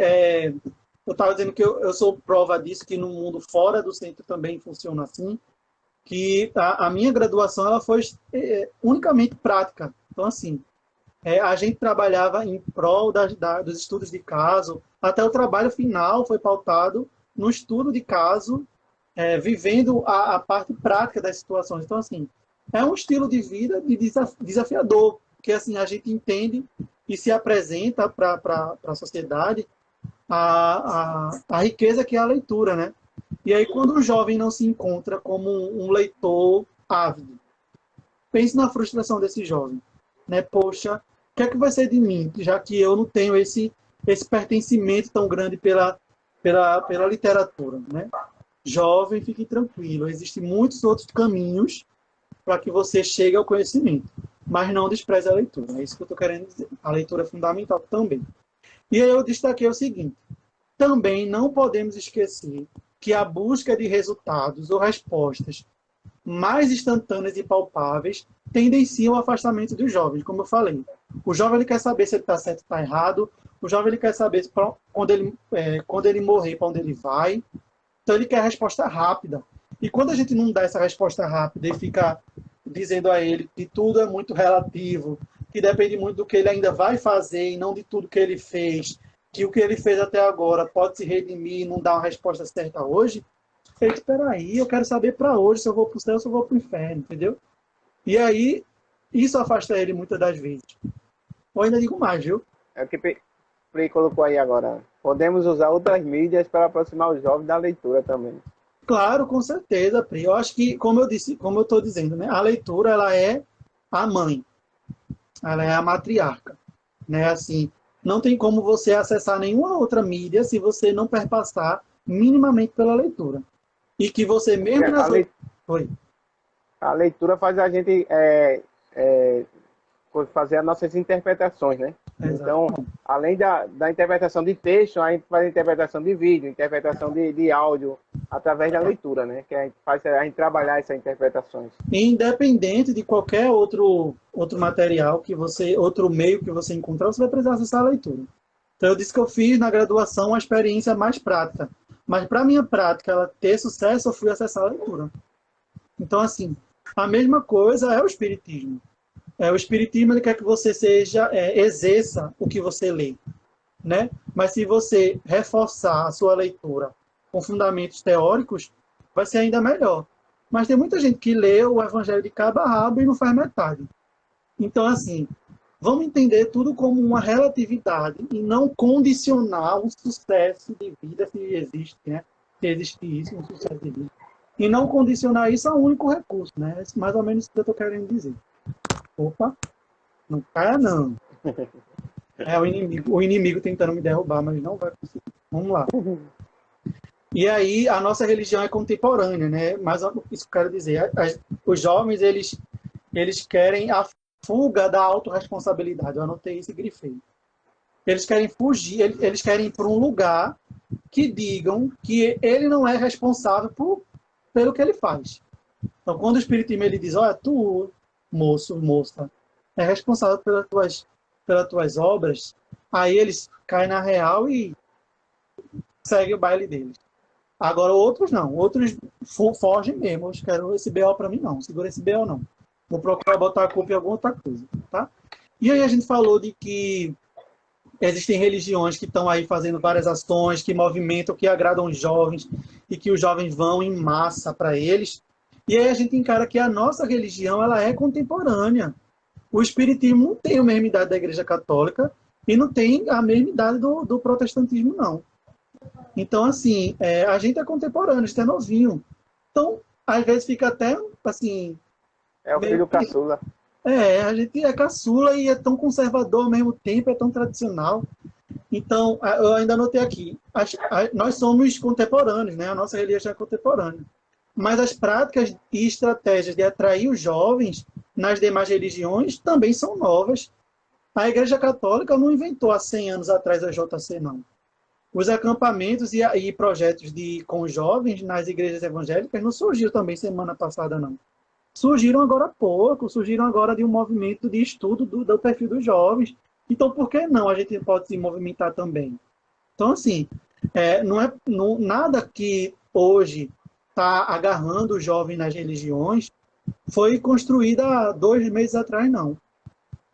eu estava dizendo que eu sou prova disso, que no mundo fora do centro também funciona assim, que a minha graduação ela foi unicamente prática. Então, assim, a gente trabalhava em prol dos estudos de caso, até o trabalho final foi pautado no estudo de caso, vivendo a parte prática das situações. Então, assim, é um estilo de vida desafiador, porque assim, a gente entende e se apresenta para a sociedade a riqueza que é a leitura, né? E aí, quando o jovem não se encontra como um leitor ávido, pense na frustração desse jovem, né? Poxa, o que é que vai ser de mim, já que eu não tenho esse pertencimento tão grande pela literatura, né? Jovem, fique tranquilo, existem muitos outros caminhos para que você chegue ao conhecimento, mas não despreze a leitura. É isso que eu estou querendo dizer. A leitura é fundamental também. E aí eu destaquei o seguinte: também não podemos esquecer que a busca de resultados ou respostas mais instantâneas e palpáveis tendenciam ao afastamento dos jovens, como eu falei. O jovem ele quer saber se ele está certo ou está errado, o jovem ele quer saber quando ele morrer, para onde ele vai. Então ele quer resposta rápida. E quando a gente não dá essa resposta rápida e fica dizendo a ele que tudo é muito relativo, que depende muito do que ele ainda vai fazer e não de tudo que ele fez, que o que ele fez até agora pode se redimir e não dar uma resposta certa hoje, espera aí, eu quero saber para hoje se eu vou para o céu ou se eu vou para o inferno, entendeu? E aí, isso afasta ele muitas das vezes. Eu ainda digo mais, viu? É o que Pri colocou aí agora. Podemos usar outras mídias para aproximar os jovens da leitura também. Claro, com certeza, Pri. Eu acho que, como eu disse, como eu estou dizendo, né, a leitura ela é a mãe, ela é a matriarca, né? Assim, não tem como você acessar nenhuma outra mídia se você não perpassar minimamente pela leitura. E que você mesmo nas Oi. A leitura faz a gente fazer as nossas interpretações, né? Exatamente. Então, além da interpretação de texto, a gente faz a interpretação de vídeo, interpretação de áudio, através da leitura, né? Que a gente faz a gente trabalhar essas interpretações. Independente de qualquer outro material outro meio que você encontrar, você vai precisar acessar a leitura. Então, eu disse que eu fiz na graduação uma experiência mais prática. Mas para a minha prática ela ter sucesso, eu fui acessar a leitura. Então, assim, a mesma coisa é o Espiritismo. O Espiritismo ele quer que você exerça o que você lê, né? Mas se você reforçar a sua leitura com fundamentos teóricos, vai ser ainda melhor. Mas tem muita gente que lê o Evangelho de cabo a rabo e não faz metade. Então, assim, vamos entender tudo como uma relatividade e não condicionar um sucesso de vida, se existe, né? Se existe isso, um sucesso de vida. E não condicionar isso a um único recurso, né? É mais ou menos o que eu estou querendo dizer. Opa, não caia não. É o inimigo tentando me derrubar, mas não vai conseguir. Vamos lá. E aí, a nossa religião é contemporânea, né? Mas isso que eu quero dizer, os jovens, eles querem a fuga da autorresponsabilidade. Eu anotei isso e grifei. Eles querem fugir, eles querem ir para um lugar que digam que ele não é responsável pelo que ele faz. Então, quando o Espiritismo ele diz, olha, tu, moço, moça, é responsável pelas tuas obras, aí eles caem na real e seguem o baile deles. Agora, outros não. Outros fogem mesmo. Eu quero esse BO para mim, não. Segura esse BO, não. Vou procurar botar a culpa em alguma outra coisa, tá? E aí a gente falou de que existem religiões que estão aí fazendo várias ações, que movimentam, que agradam os jovens, e que os jovens vão em massa para eles. E aí a gente encara que a nossa religião ela é contemporânea. O Espiritismo não tem a mesma idade da Igreja Católica e não tem a mesma idade do protestantismo, não. Então, assim, a gente é contemporâneo, a gente é novinho. Então, às vezes fica até, assim... É o filho caçula. A gente é caçula e é tão conservador ao mesmo tempo, é tão tradicional. Então, eu ainda anotei aqui, nós somos contemporâneos, né? A nossa religião é contemporânea. Mas as práticas e estratégias de atrair os jovens nas demais religiões também são novas. A Igreja Católica não inventou há 100 anos atrás a JC, não. Os acampamentos e projetos com os jovens nas igrejas evangélicas não surgiram também semana passada, não. Surgiram agora há pouco, surgiram agora de um movimento de estudo do perfil dos jovens. Então, por que não a gente pode se movimentar também? Então, assim, nada que hoje está agarrando o jovem nas religiões foi construído há 2 meses atrás, não.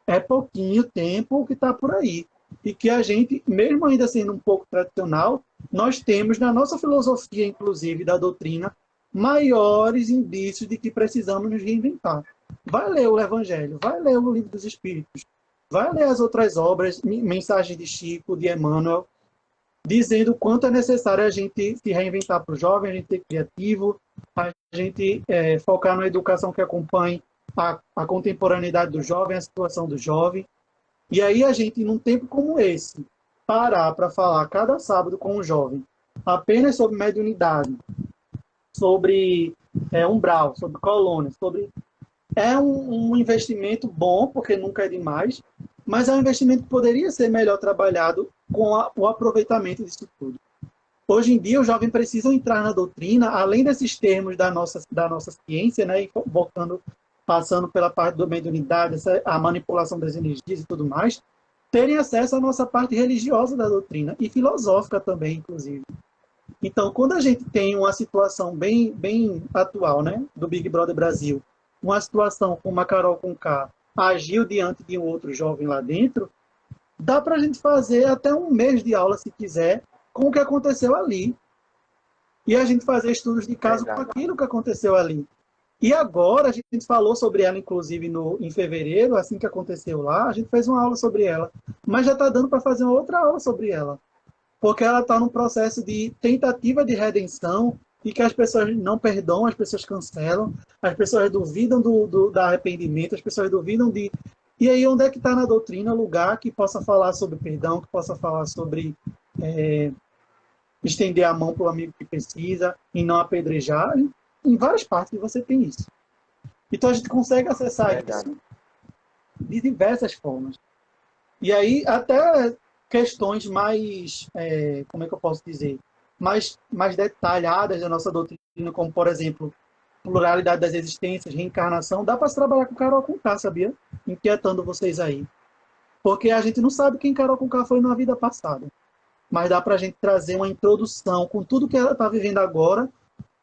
É pouquinho tempo que está por aí. E que a gente, mesmo ainda sendo um pouco tradicional, nós temos na nossa filosofia, inclusive, da doutrina, maiores indícios de que precisamos nos reinventar. Vai ler o Evangelho, vai ler o Livro dos Espíritos, vai ler as outras obras, mensagens de Chico, de Emmanuel, dizendo o quanto é necessário a gente se reinventar para o jovem, a gente ser criativo, a gente focar na educação que acompanhe a contemporaneidade do jovem, a situação do jovem. E aí a gente, num tempo como esse, parar para falar cada sábado com um jovem apenas sobre mediunidade, sobre umbral, sobre colônia, é um investimento bom, porque nunca é demais, mas é um investimento que poderia ser melhor trabalhado com o aproveitamento disso tudo. Hoje em dia, os jovens precisam entrar na doutrina, além desses termos da nossa ciência, né, e passando pela parte da mediunidade, a manipulação das energias e tudo mais, terem acesso à nossa parte religiosa da doutrina, e filosófica também, inclusive. Então, quando a gente tem uma situação bem, bem atual, né, do Big Brother Brasil, uma situação como a Carol Conká agiu diante de um outro jovem lá dentro, dá para a gente fazer até um mês de aula, se quiser, com o que aconteceu ali. E a gente fazer estudos de caso com aquilo que aconteceu ali. E agora, a gente falou sobre ela, inclusive, em fevereiro, assim que aconteceu lá, a gente fez uma aula sobre ela. Mas já está dando para fazer uma outra aula sobre ela. Porque ela está num processo de tentativa de redenção e que as pessoas não perdoam, as pessoas cancelam, as pessoas duvidam do arrependimento, as pessoas duvidam de... E aí, onde é que está na doutrina lugar que possa falar sobre perdão, que possa falar sobre estender a mão para o amigo que precisa e não apedrejar? Em várias partes você tem isso. Então, a gente consegue acessar isso de diversas formas. E aí, até questões mais, como é que eu posso dizer, mais detalhadas da nossa doutrina, como, por exemplo, pluralidade das existências, reencarnação, dá para se trabalhar com Carol Conká, sabia? Inquietando vocês aí. Porque a gente não sabe quem Carol Conká foi na vida passada. Mas dá para a gente trazer uma introdução com tudo que ela está vivendo agora,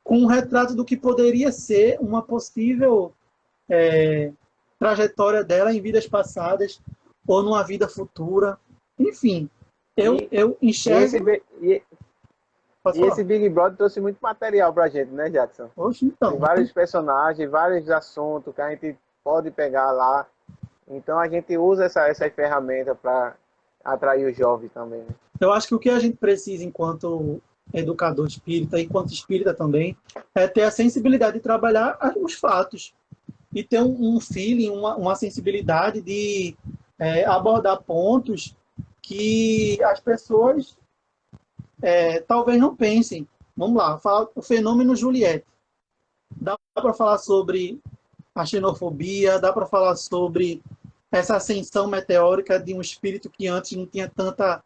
com um retrato do que poderia ser uma possível trajetória dela em vidas passadas ou numa vida futura. Enfim, eu enxergo... E esse Big Brother trouxe muito material pra gente, né, Jackson? Oxe, então. Tem vários personagens, vários assuntos que a gente pode pegar lá. Então a gente usa essa ferramenta para atrair os jovens também. Né? Eu acho que o que a gente precisa enquanto educador espírita, enquanto espírita também, é ter a sensibilidade de trabalhar os fatos. E ter um feeling, uma sensibilidade de abordar pontos que as pessoas talvez não pensem. Vamos lá, falar o fenômeno Juliette. Dá para falar sobre a xenofobia, dá para falar sobre essa ascensão meteórica de um espírito que antes não tinha tanta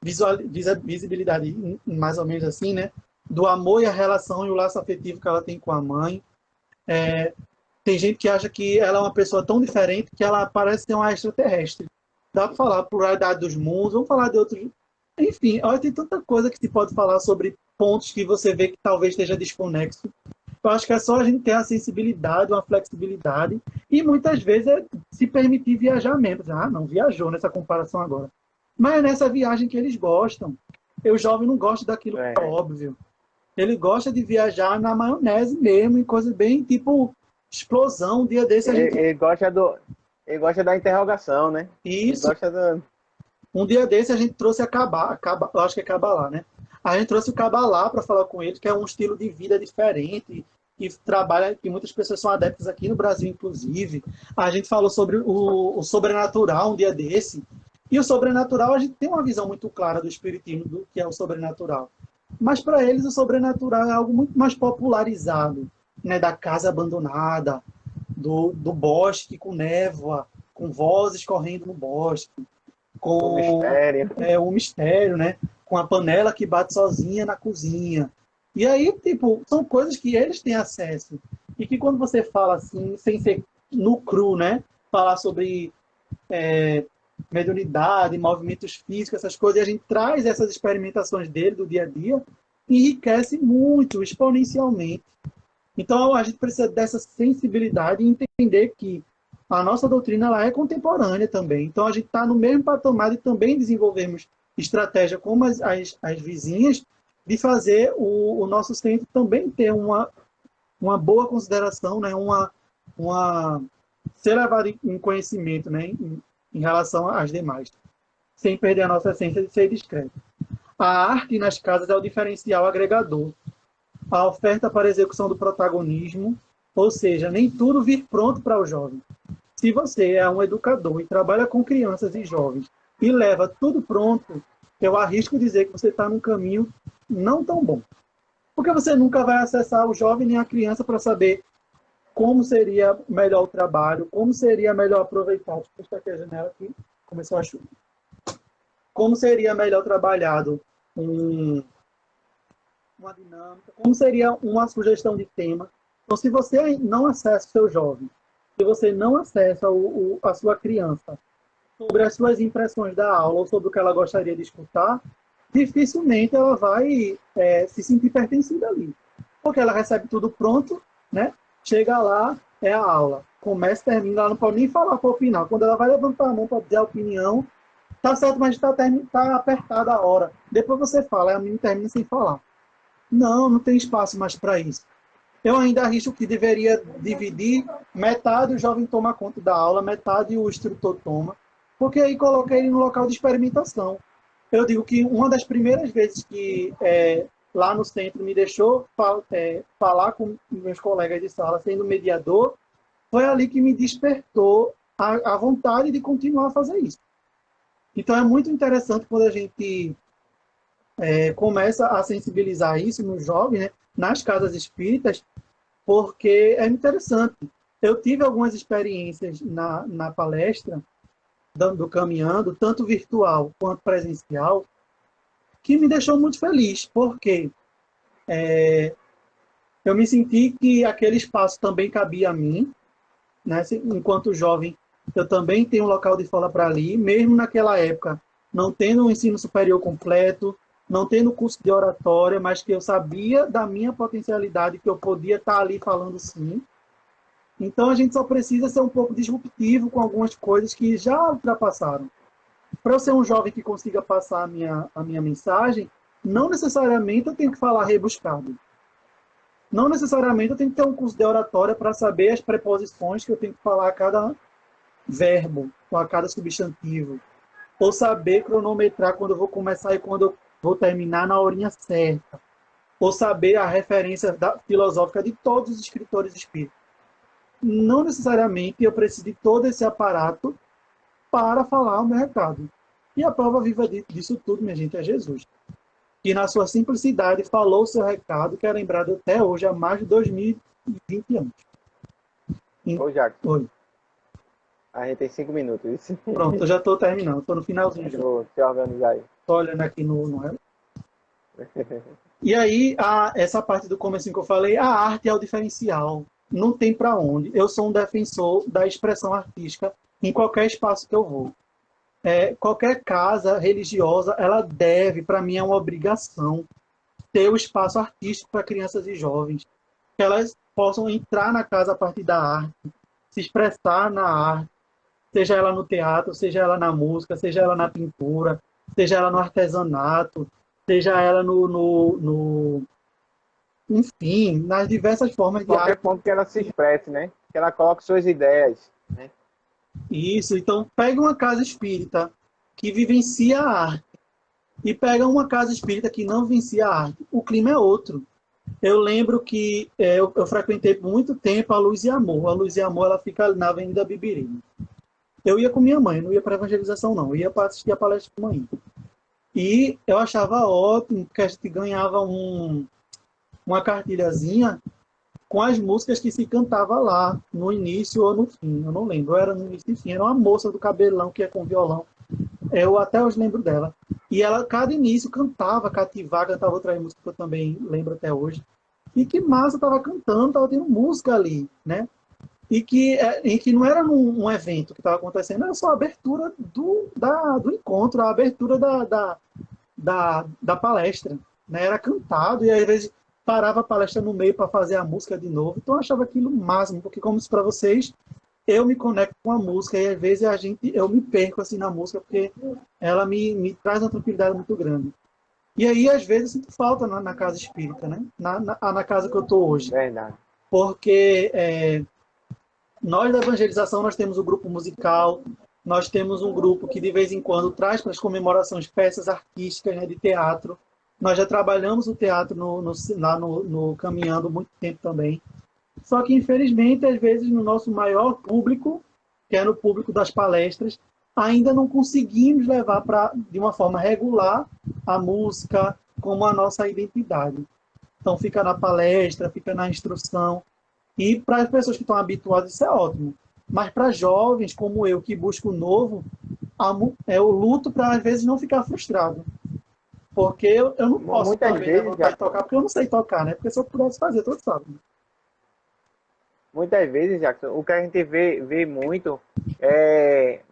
visibilidade, mais ou menos assim, né? Do amor e a relação e o laço afetivo que ela tem com a mãe. Tem gente que acha que ela é uma pessoa tão diferente que ela parece ser uma extraterrestre. Dá para falar pluralidade dos mundos, vamos falar de outros... Enfim, olha, tem tanta coisa que se pode falar sobre pontos que você vê que talvez esteja desconexo. Eu acho que é só a gente ter a sensibilidade, uma flexibilidade e muitas vezes se permitir viajar mesmo. Ah, não, viajou nessa comparação agora. Mas é nessa viagem que eles gostam. O jovem não gosta daquilo que é óbvio. Ele gosta de viajar na maionese mesmo, em coisas bem tipo explosão. Um dia desse a gente... Ele gosta da interrogação, né? Isso. Ele gosta Um dia desse a gente trouxe eu acho que é Kabbalah, né? A gente trouxe o Kabbalah para falar com ele, que é um estilo de vida diferente, que trabalha, que muitas pessoas são adeptas aqui no Brasil, inclusive. A gente falou sobre o sobrenatural um dia desse. E o sobrenatural, a gente tem uma visão muito clara do espiritismo, do que é o sobrenatural. Mas para eles o sobrenatural é algo muito mais popularizado, né? Da casa abandonada, do bosque com névoa, com vozes correndo no bosque, com o mistério, né? Com a panela que bate sozinha na cozinha. E aí, tipo, são coisas que eles têm acesso. E que quando você fala assim, sem ser no cru, né? Falar sobre mediunidade, movimentos físicos, essas coisas, e a gente traz essas experimentações dele do dia a dia, enriquece muito, exponencialmente. Então, a gente precisa dessa sensibilidade e entender que a nossa doutrina ela é contemporânea também. Então, a gente está no mesmo patamar de também desenvolvermos estratégia como as vizinhas de fazer o nosso centro também ter uma boa consideração, né? Ser levado em conhecimento, né? Em relação às demais, sem perder a nossa essência de ser discreto. A arte nas casas é o diferencial agregador. A oferta para a execução do protagonismo, ou seja, nem tudo vir pronto para o jovem. Se você é um educador e trabalha com crianças e jovens e leva tudo pronto, eu arrisco dizer que você está num caminho não tão bom. Porque você nunca vai acessar o jovem nem a criança para saber como seria melhor o trabalho, como seria melhor aproveitar. Deixa eu fechar aqui a janela aqui, começou a chuva. Como seria melhor trabalhado uma dinâmica, como seria uma sugestão de tema. Então, se você não acessa o seu jovem, se você não acessa a sua criança sobre as suas impressões da aula ou sobre o que ela gostaria de escutar, dificilmente ela vai se sentir pertencida ali. Porque ela recebe tudo pronto, né? Chega lá, é a aula. Começa, termina, ela não pode nem falar para opinar. Quando ela vai levantar a mão para dizer a opinião, tá certo, mas tá apertada a hora. Depois você fala, a menina termina sem falar. Não tem espaço mais para isso. Eu ainda arrisco que deveria dividir, metade o jovem toma conta da aula, metade o instrutor toma, porque aí coloca ele no local de experimentação. Eu digo que uma das primeiras vezes que lá no centro me deixou falar com meus colegas de sala, sendo mediador, foi ali que me despertou a vontade de continuar a fazer isso. Então é muito interessante quando a gente começa a sensibilizar isso nos jovens, né, nas casas espíritas, porque é interessante. Eu tive algumas experiências na palestra, do Caminhando, tanto virtual quanto presencial, que me deixou muito feliz, porque eu me senti que aquele espaço também cabia a mim, né? Enquanto jovem, eu também tenho um local de fala para ali, mesmo naquela época, não tendo um ensino superior completo, não tendo curso de oratória, mas que eu sabia da minha potencialidade, que eu podia estar ali falando sim. Então, a gente só precisa ser um pouco disruptivo com algumas coisas que já ultrapassaram. Para eu ser um jovem que consiga passar a minha mensagem, não necessariamente eu tenho que falar rebuscado. Não necessariamente eu tenho que ter um curso de oratória para saber as preposições que eu tenho que falar a cada verbo, ou a cada substantivo. Ou saber cronometrar quando eu vou começar e quando eu vou terminar na horinha certa. Ou saber a referência filosófica de todos os escritores espíritas. Não necessariamente eu preciso de todo esse aparato para falar o meu recado. E a prova viva disso tudo, minha gente, é Jesus. Que na sua simplicidade falou o seu recado, que é lembrado até hoje, há mais de 2020 anos. Ô, Jacques. Oi. A gente tem 5 minutos. Isso. Pronto, eu já estou terminando, estou no finalzinho. Vou te organizar aí. Estou olhando aqui no E aí, essa parte do começo que eu falei, a arte é o diferencial. Não tem para onde. Eu sou um defensor da expressão artística em qualquer espaço que eu vou. Qualquer casa religiosa, ela deve, para mim é uma obrigação, ter o espaço artístico para crianças e jovens. Que elas possam entrar na casa a partir da arte, se expressar na arte, seja ela no teatro, seja ela na música, seja ela na pintura, seja ela no artesanato, seja ela enfim, nas diversas formas de arte. Qualquer ponto que ela se expresse, né? Que ela coloque suas ideias, né? Isso, então pega uma casa espírita que vivencia a arte e pega uma casa espírita que não vivencia a arte. O clima é outro. Eu lembro que eu frequentei por muito tempo a Luz e Amor. A Luz e Amor ela fica na Avenida Bibirima. Eu ia com minha mãe, não ia para evangelização não, eu ia para assistir a palestra com a mãe. E eu achava ótimo, porque a gente ganhava uma cartilhazinha com as músicas que se cantava lá, no início ou no fim, eu não lembro, era no início e fim, era uma moça do cabelão que é com violão, eu até hoje lembro dela, e ela, cada início, cativava outras músicas que eu também lembro até hoje, e que massa, estava cantando, estava tendo música ali, né? E que não era um evento que estava acontecendo, era só a abertura do encontro, a abertura da palestra, né? Era cantado, e às vezes parava a palestra no meio para fazer a música de novo. Então eu achava aquilo o máximo, porque como disse para vocês, eu me conecto com a música e às vezes eu me perco assim na música, porque ela me traz uma tranquilidade muito grande. E aí às vezes eu sinto falta na casa espírita, né? Na casa que eu estou hoje. Verdade. Porque nós da evangelização nós temos o grupo musical, nós temos um grupo que de vez em quando traz para as comemorações peças artísticas, né, de teatro. Nós já trabalhamos o teatro lá no Caminhando muito tempo também. Só que, infelizmente, às vezes, no nosso maior público, que é no público das palestras, ainda não conseguimos levar de uma forma regular a música como a nossa identidade. Então, fica na palestra, fica na instrução. E para as pessoas que estão habituadas, isso é ótimo. Mas para jovens como eu, que busco o novo, o luto para, às vezes, não ficar frustrado. Porque eu não posso Muitas também vezes, levantar e Jackson, tocar, porque eu não sei tocar, né? Porque se eu pudesse fazer, todos sabem. muitas vezes, Jackson, o que a gente vê muito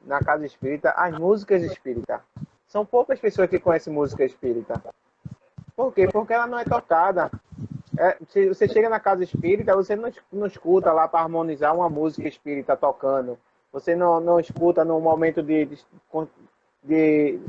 na casa espírita, as músicas espíritas. São poucas pessoas que conhecem música espírita. Por quê? Porque ela não é tocada. Se você chega na casa espírita, você não escuta lá para harmonizar uma música espírita tocando. Você não escuta no momento de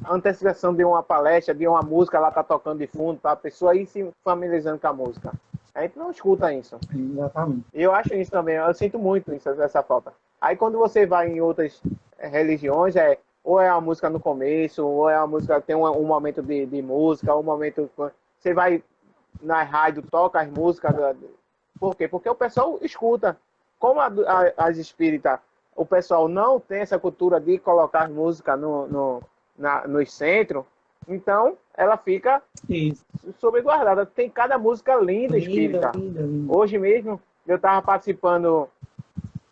antecipação de uma palestra, de uma música lá tá tocando de fundo, para a pessoa ir se familiarizando com a música. A gente não escuta isso. Exatamente. E eu acho isso também, eu sinto muito isso, essa falta. Aí quando você vai em outras religiões, ou é a música no começo, ou é a música, tem um momento de música, um momento. Você vai na rádio, toca as músicas. Por quê? Porque o pessoal escuta. Como as espíritas, o pessoal não tem essa cultura de colocar as músicas nos centros, então ela fica Isso. sobreguardada. Tem cada música linda espírita. Linda. Hoje mesmo, eu estava participando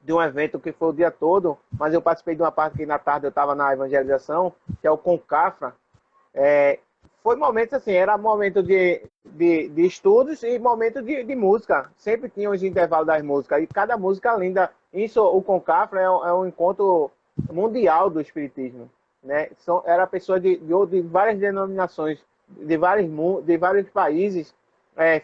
de um evento que foi o dia todo, mas eu participei de uma parte que na tarde eu estava na evangelização, que é o Concafra. Foi momentos assim, era momento de estudos e momento de música. Sempre tinha os intervalos das músicas, e cada música linda. Isso, o Concafra é um encontro mundial do espiritismo. Né? Era pessoas de várias denominações, de vários países,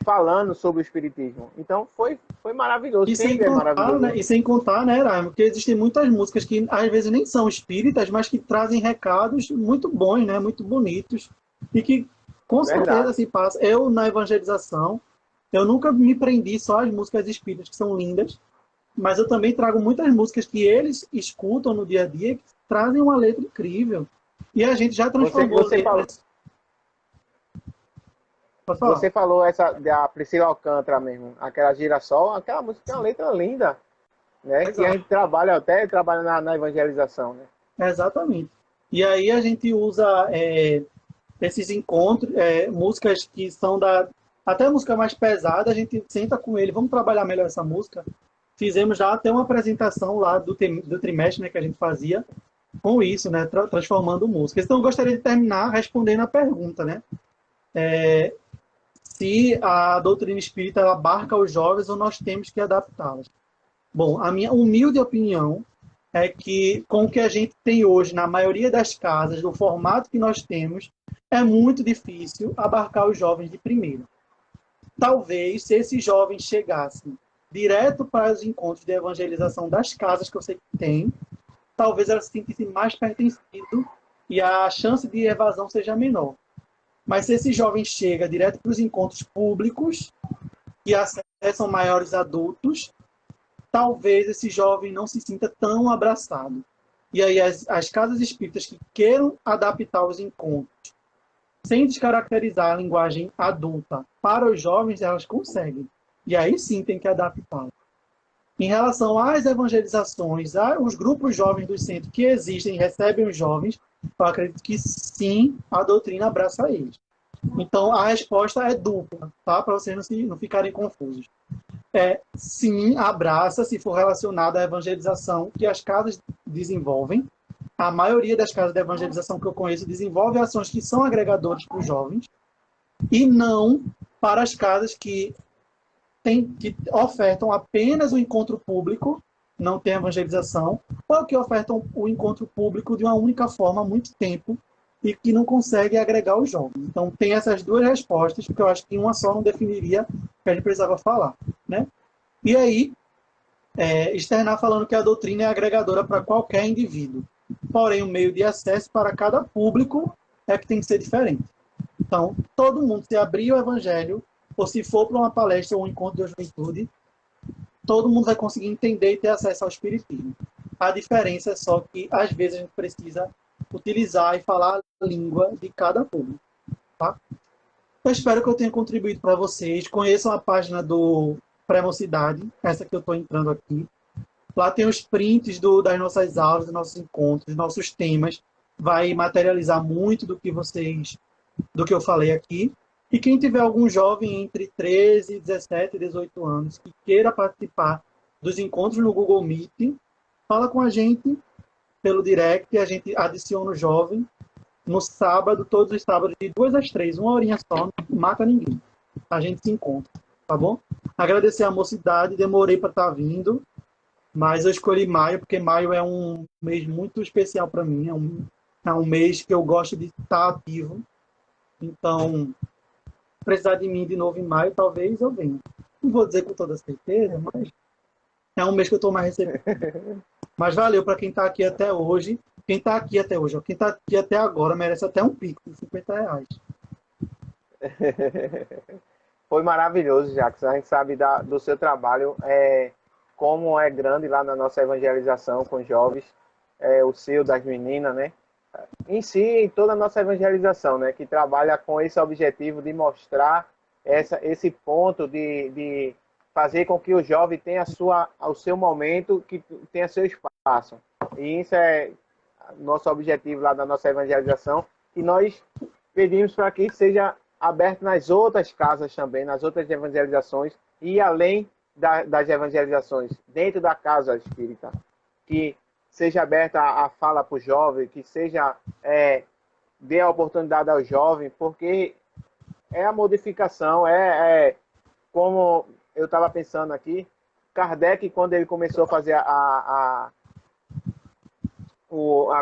falando sobre o espiritismo. Então foi maravilhoso, sempre é maravilhoso. Né, e sem contar, né, Raimo, porque existem muitas músicas que às vezes nem são espíritas, mas que trazem recados muito bons, né, muito bonitos, e que com certeza se passa. Eu, na evangelização, eu nunca me prendi só às músicas espíritas, que são lindas, mas eu também trago muitas músicas que eles escutam no dia a dia, que trazem uma letra incrível. E a gente já transformou letras. Você falou essa da Priscila Alcântara mesmo, aquela Girassol, aquela música tem uma letra linda, né? Que a gente trabalha na evangelização, né? Exatamente. E aí a gente usa esses encontros, músicas que são até música mais pesada, a gente senta com ele, vamos trabalhar melhor essa música. Fizemos já até uma apresentação lá do trimestre, né, que a gente fazia com isso, né, transformando músicas. Então eu gostaria de terminar respondendo a pergunta, né? Se a doutrina espírita ela abarca os jovens ou nós temos que adaptá-las. Bom, a minha humilde opinião é que com o que a gente tem hoje na maioria das casas, do formato que nós temos, é muito difícil abarcar os jovens de primeira. Talvez, se esses jovens chegassem direto para os encontros de evangelização das casas que eu sei que tem, talvez elas se sentissem mais pertencido e a chance de evasão seja menor. Mas se esse jovem chega direto para os encontros públicos, que acessam maiores adultos, talvez esse jovem não se sinta tão abraçado. E aí as casas espíritas que queiram adaptar os encontros, sem descaracterizar a linguagem adulta para os jovens, elas conseguem. E aí sim tem que adaptar. Em relação às evangelizações, os grupos jovens do centro que existem e recebem os jovens, eu acredito que sim, a doutrina abraça eles. Então, a resposta é dupla, tá? Para vocês não ficarem confusos. Sim, abraça, se for relacionado à evangelização que as casas desenvolvem. A maioria das casas de evangelização que eu conheço desenvolve ações que são agregadoras para os jovens e não para as casas que ofertam apenas o encontro público, não tem evangelização, ou que ofertam o encontro público de uma única forma há muito tempo e que não consegue agregar os jovens. Então, tem essas duas respostas, porque eu acho que uma só não definiria o que a gente precisava falar. Né? E aí, externar falando que a doutrina é agregadora para qualquer indivíduo. Porém, o meio de acesso para cada público é que tem que ser diferente. Então, todo mundo, se abrir o evangelho, ou se for para uma palestra ou um encontro de juventude, todo mundo vai conseguir entender e ter acesso ao espiritismo. A diferença é só que, às vezes, a gente precisa utilizar e falar a língua de cada público. Tá? Eu espero que eu tenha contribuído para vocês. Conheçam a página do Pré-Mocidade, essa que eu estou entrando aqui. Lá tem os prints das nossas aulas, dos nossos encontros, dos nossos temas. Vai materializar muito do que eu falei aqui. E quem tiver algum jovem entre 13, 17 e 18 anos que queira participar dos encontros no Google Meet, fala com a gente pelo direct, a gente adiciona o jovem no sábado, todos os sábados, de 2 às 3, uma horinha só, não mata ninguém. A gente se encontra, tá bom? Agradecer a mocidade, demorei para estar vindo, mas eu escolhi maio, porque maio é um mês muito especial para mim, é um mês que eu gosto de estar ativo. Então, precisar de mim de novo em maio, talvez eu venha. Não vou dizer com toda certeza, mas é um mês que eu estou mais receptivo. Mas valeu para quem está aqui até hoje. Quem está aqui até hoje, ó, quem está aqui até agora merece até um pico de R$ 50. Foi maravilhoso, Jackson. A gente sabe do seu trabalho, como é grande lá na nossa evangelização com jovens, o seu, das meninas, né? Em si, em toda a nossa evangelização, né? Que trabalha com esse objetivo de mostrar esse ponto de fazer com que o jovem tenha o seu momento, que tenha seu espaço. E isso é nosso objetivo lá da nossa evangelização, e nós pedimos para que seja aberto nas outras casas também, nas outras evangelizações, e além das evangelizações, dentro da casa espírita, que seja aberta a fala para o jovem, que seja dê a oportunidade ao jovem, porque é a modificação, como eu estava pensando aqui, Kardec, quando ele começou a fazer a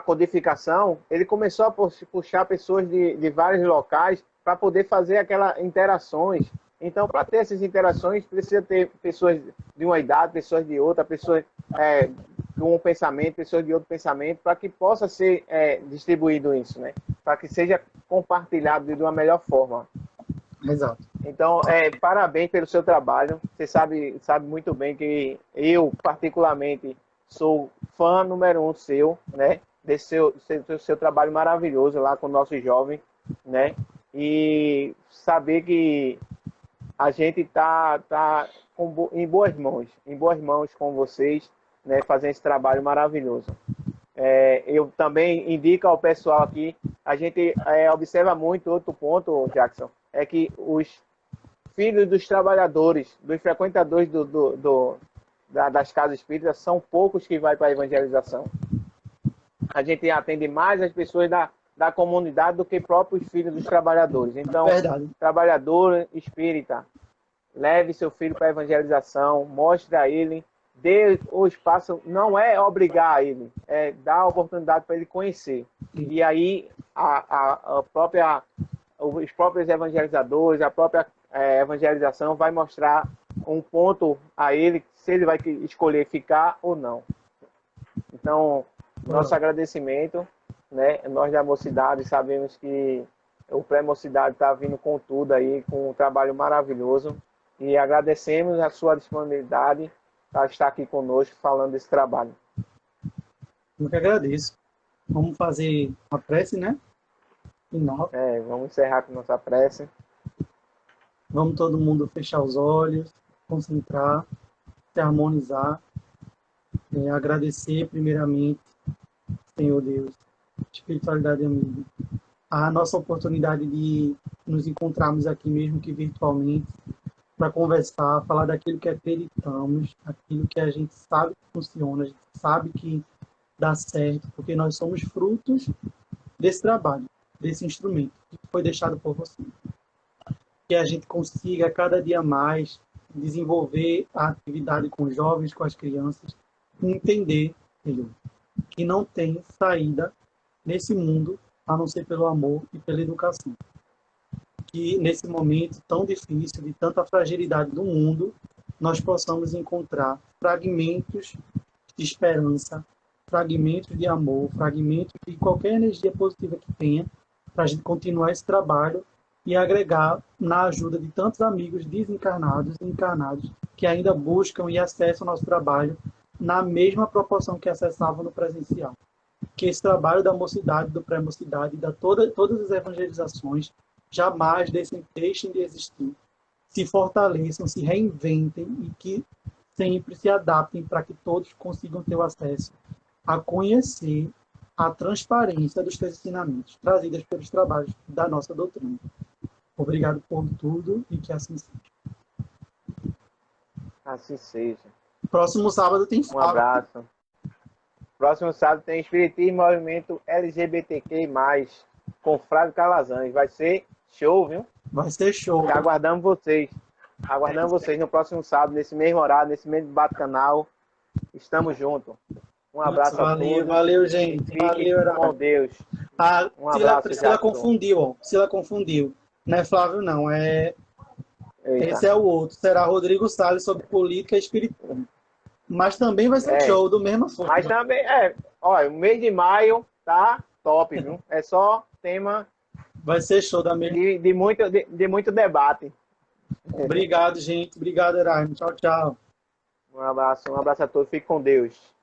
codificação, ele começou a puxar pessoas de vários locais para poder fazer aquelas interações. Então, para ter essas interações, precisa ter pessoas de uma idade, pessoas de outra, pessoas de um pensamento, pessoas de outro pensamento, para que possa ser distribuído isso, né? Para que seja compartilhado de uma melhor forma. Exato. Então, parabéns pelo seu trabalho. Você sabe muito bem que eu, particularmente, sou fã número 1 seu, né? Desse seu trabalho maravilhoso lá com o nosso jovem, né? E saber que a gente tá em boas mãos com vocês, né? Fazendo esse trabalho maravilhoso. Eu também indico ao pessoal aqui, a gente observa muito outro ponto, Jackson, é que os filhos dos trabalhadores, dos frequentadores das casas espíritas, são poucos que vão para a evangelização. A gente atende mais as pessoas da comunidade do que próprios filhos dos trabalhadores. Então, trabalhador espírita, leve seu filho para a evangelização, mostre a ele, dê o espaço, não é obrigar ele, é dar a oportunidade para ele conhecer. E aí, os próprios evangelizadores, a própria evangelização vai mostrar um ponto a ele, se ele vai escolher ficar ou não. Então, nosso agradecimento, né? Nós da Mocidade sabemos que o Pré-Mocidade está vindo com tudo aí, com um trabalho maravilhoso, e agradecemos a sua disponibilidade para estar aqui conosco falando desse trabalho. Eu que agradeço. Vamos fazer a prece, né? Final. Vamos encerrar com nossa prece. Vamos todo mundo fechar os olhos, concentrar, se harmonizar, agradecer primeiramente, Senhor Deus, espiritualidade amiga, a nossa oportunidade de nos encontrarmos aqui mesmo que virtualmente, para conversar, falar daquilo que acreditamos, aquilo que a gente sabe que funciona, a gente sabe que dá certo, porque nós somos frutos desse trabalho, desse instrumento que foi deixado por você. Que a gente consiga cada dia mais desenvolver a atividade com os jovens, com as crianças, e entender, Senhor, que não tem saída nesse mundo a não ser pelo amor e pela educação. Que nesse momento tão difícil, de tanta fragilidade do mundo, nós possamos encontrar fragmentos de esperança, fragmentos de amor, fragmentos de qualquer energia positiva que tenha, para a gente continuar esse trabalho e agregar na ajuda de tantos amigos desencarnados e encarnados que ainda buscam e acessam o nosso trabalho na mesma proporção que acessavam no presencial. Que esse trabalho da mocidade, do pré-mocidade, todas as evangelizações jamais deixem de existir, se fortaleçam, se reinventem e que sempre se adaptem para que todos consigam ter o acesso a conhecer a transparência dos teus ensinamentos trazidas pelos trabalhos da nossa doutrina. Obrigado por tudo e que assim seja. Assim seja. Próximo sábado tem Um abraço. Próximo sábado tem Espiritismo e Movimento LGBTQI+. com Flávio Calazans. Vai ser show, viu? Vai ser show. E aguardamos vocês. Aguardamos vocês no próximo sábado, nesse mesmo horário, nesse mesmo bate-canal. Estamos juntos. Um abraço a todos. Valeu, gente. Fiquem Valeu, com Deus. Ah, Um abraço, Priscila Jackson. confundiu, ó. Priscila confundiu. Não é Flávio, não. Eita. Esse é o outro. Será Rodrigo Salles sobre política e espiritismo. Mas também vai ser show, do mesmo forma. Mas também, olha, o mês de maio tá top, viu? É só tema Vai ser show da mesma. de muito debate. Obrigado, gente. Obrigado, Eraimo. Tchau, tchau. Um abraço a todos. Fique com Deus.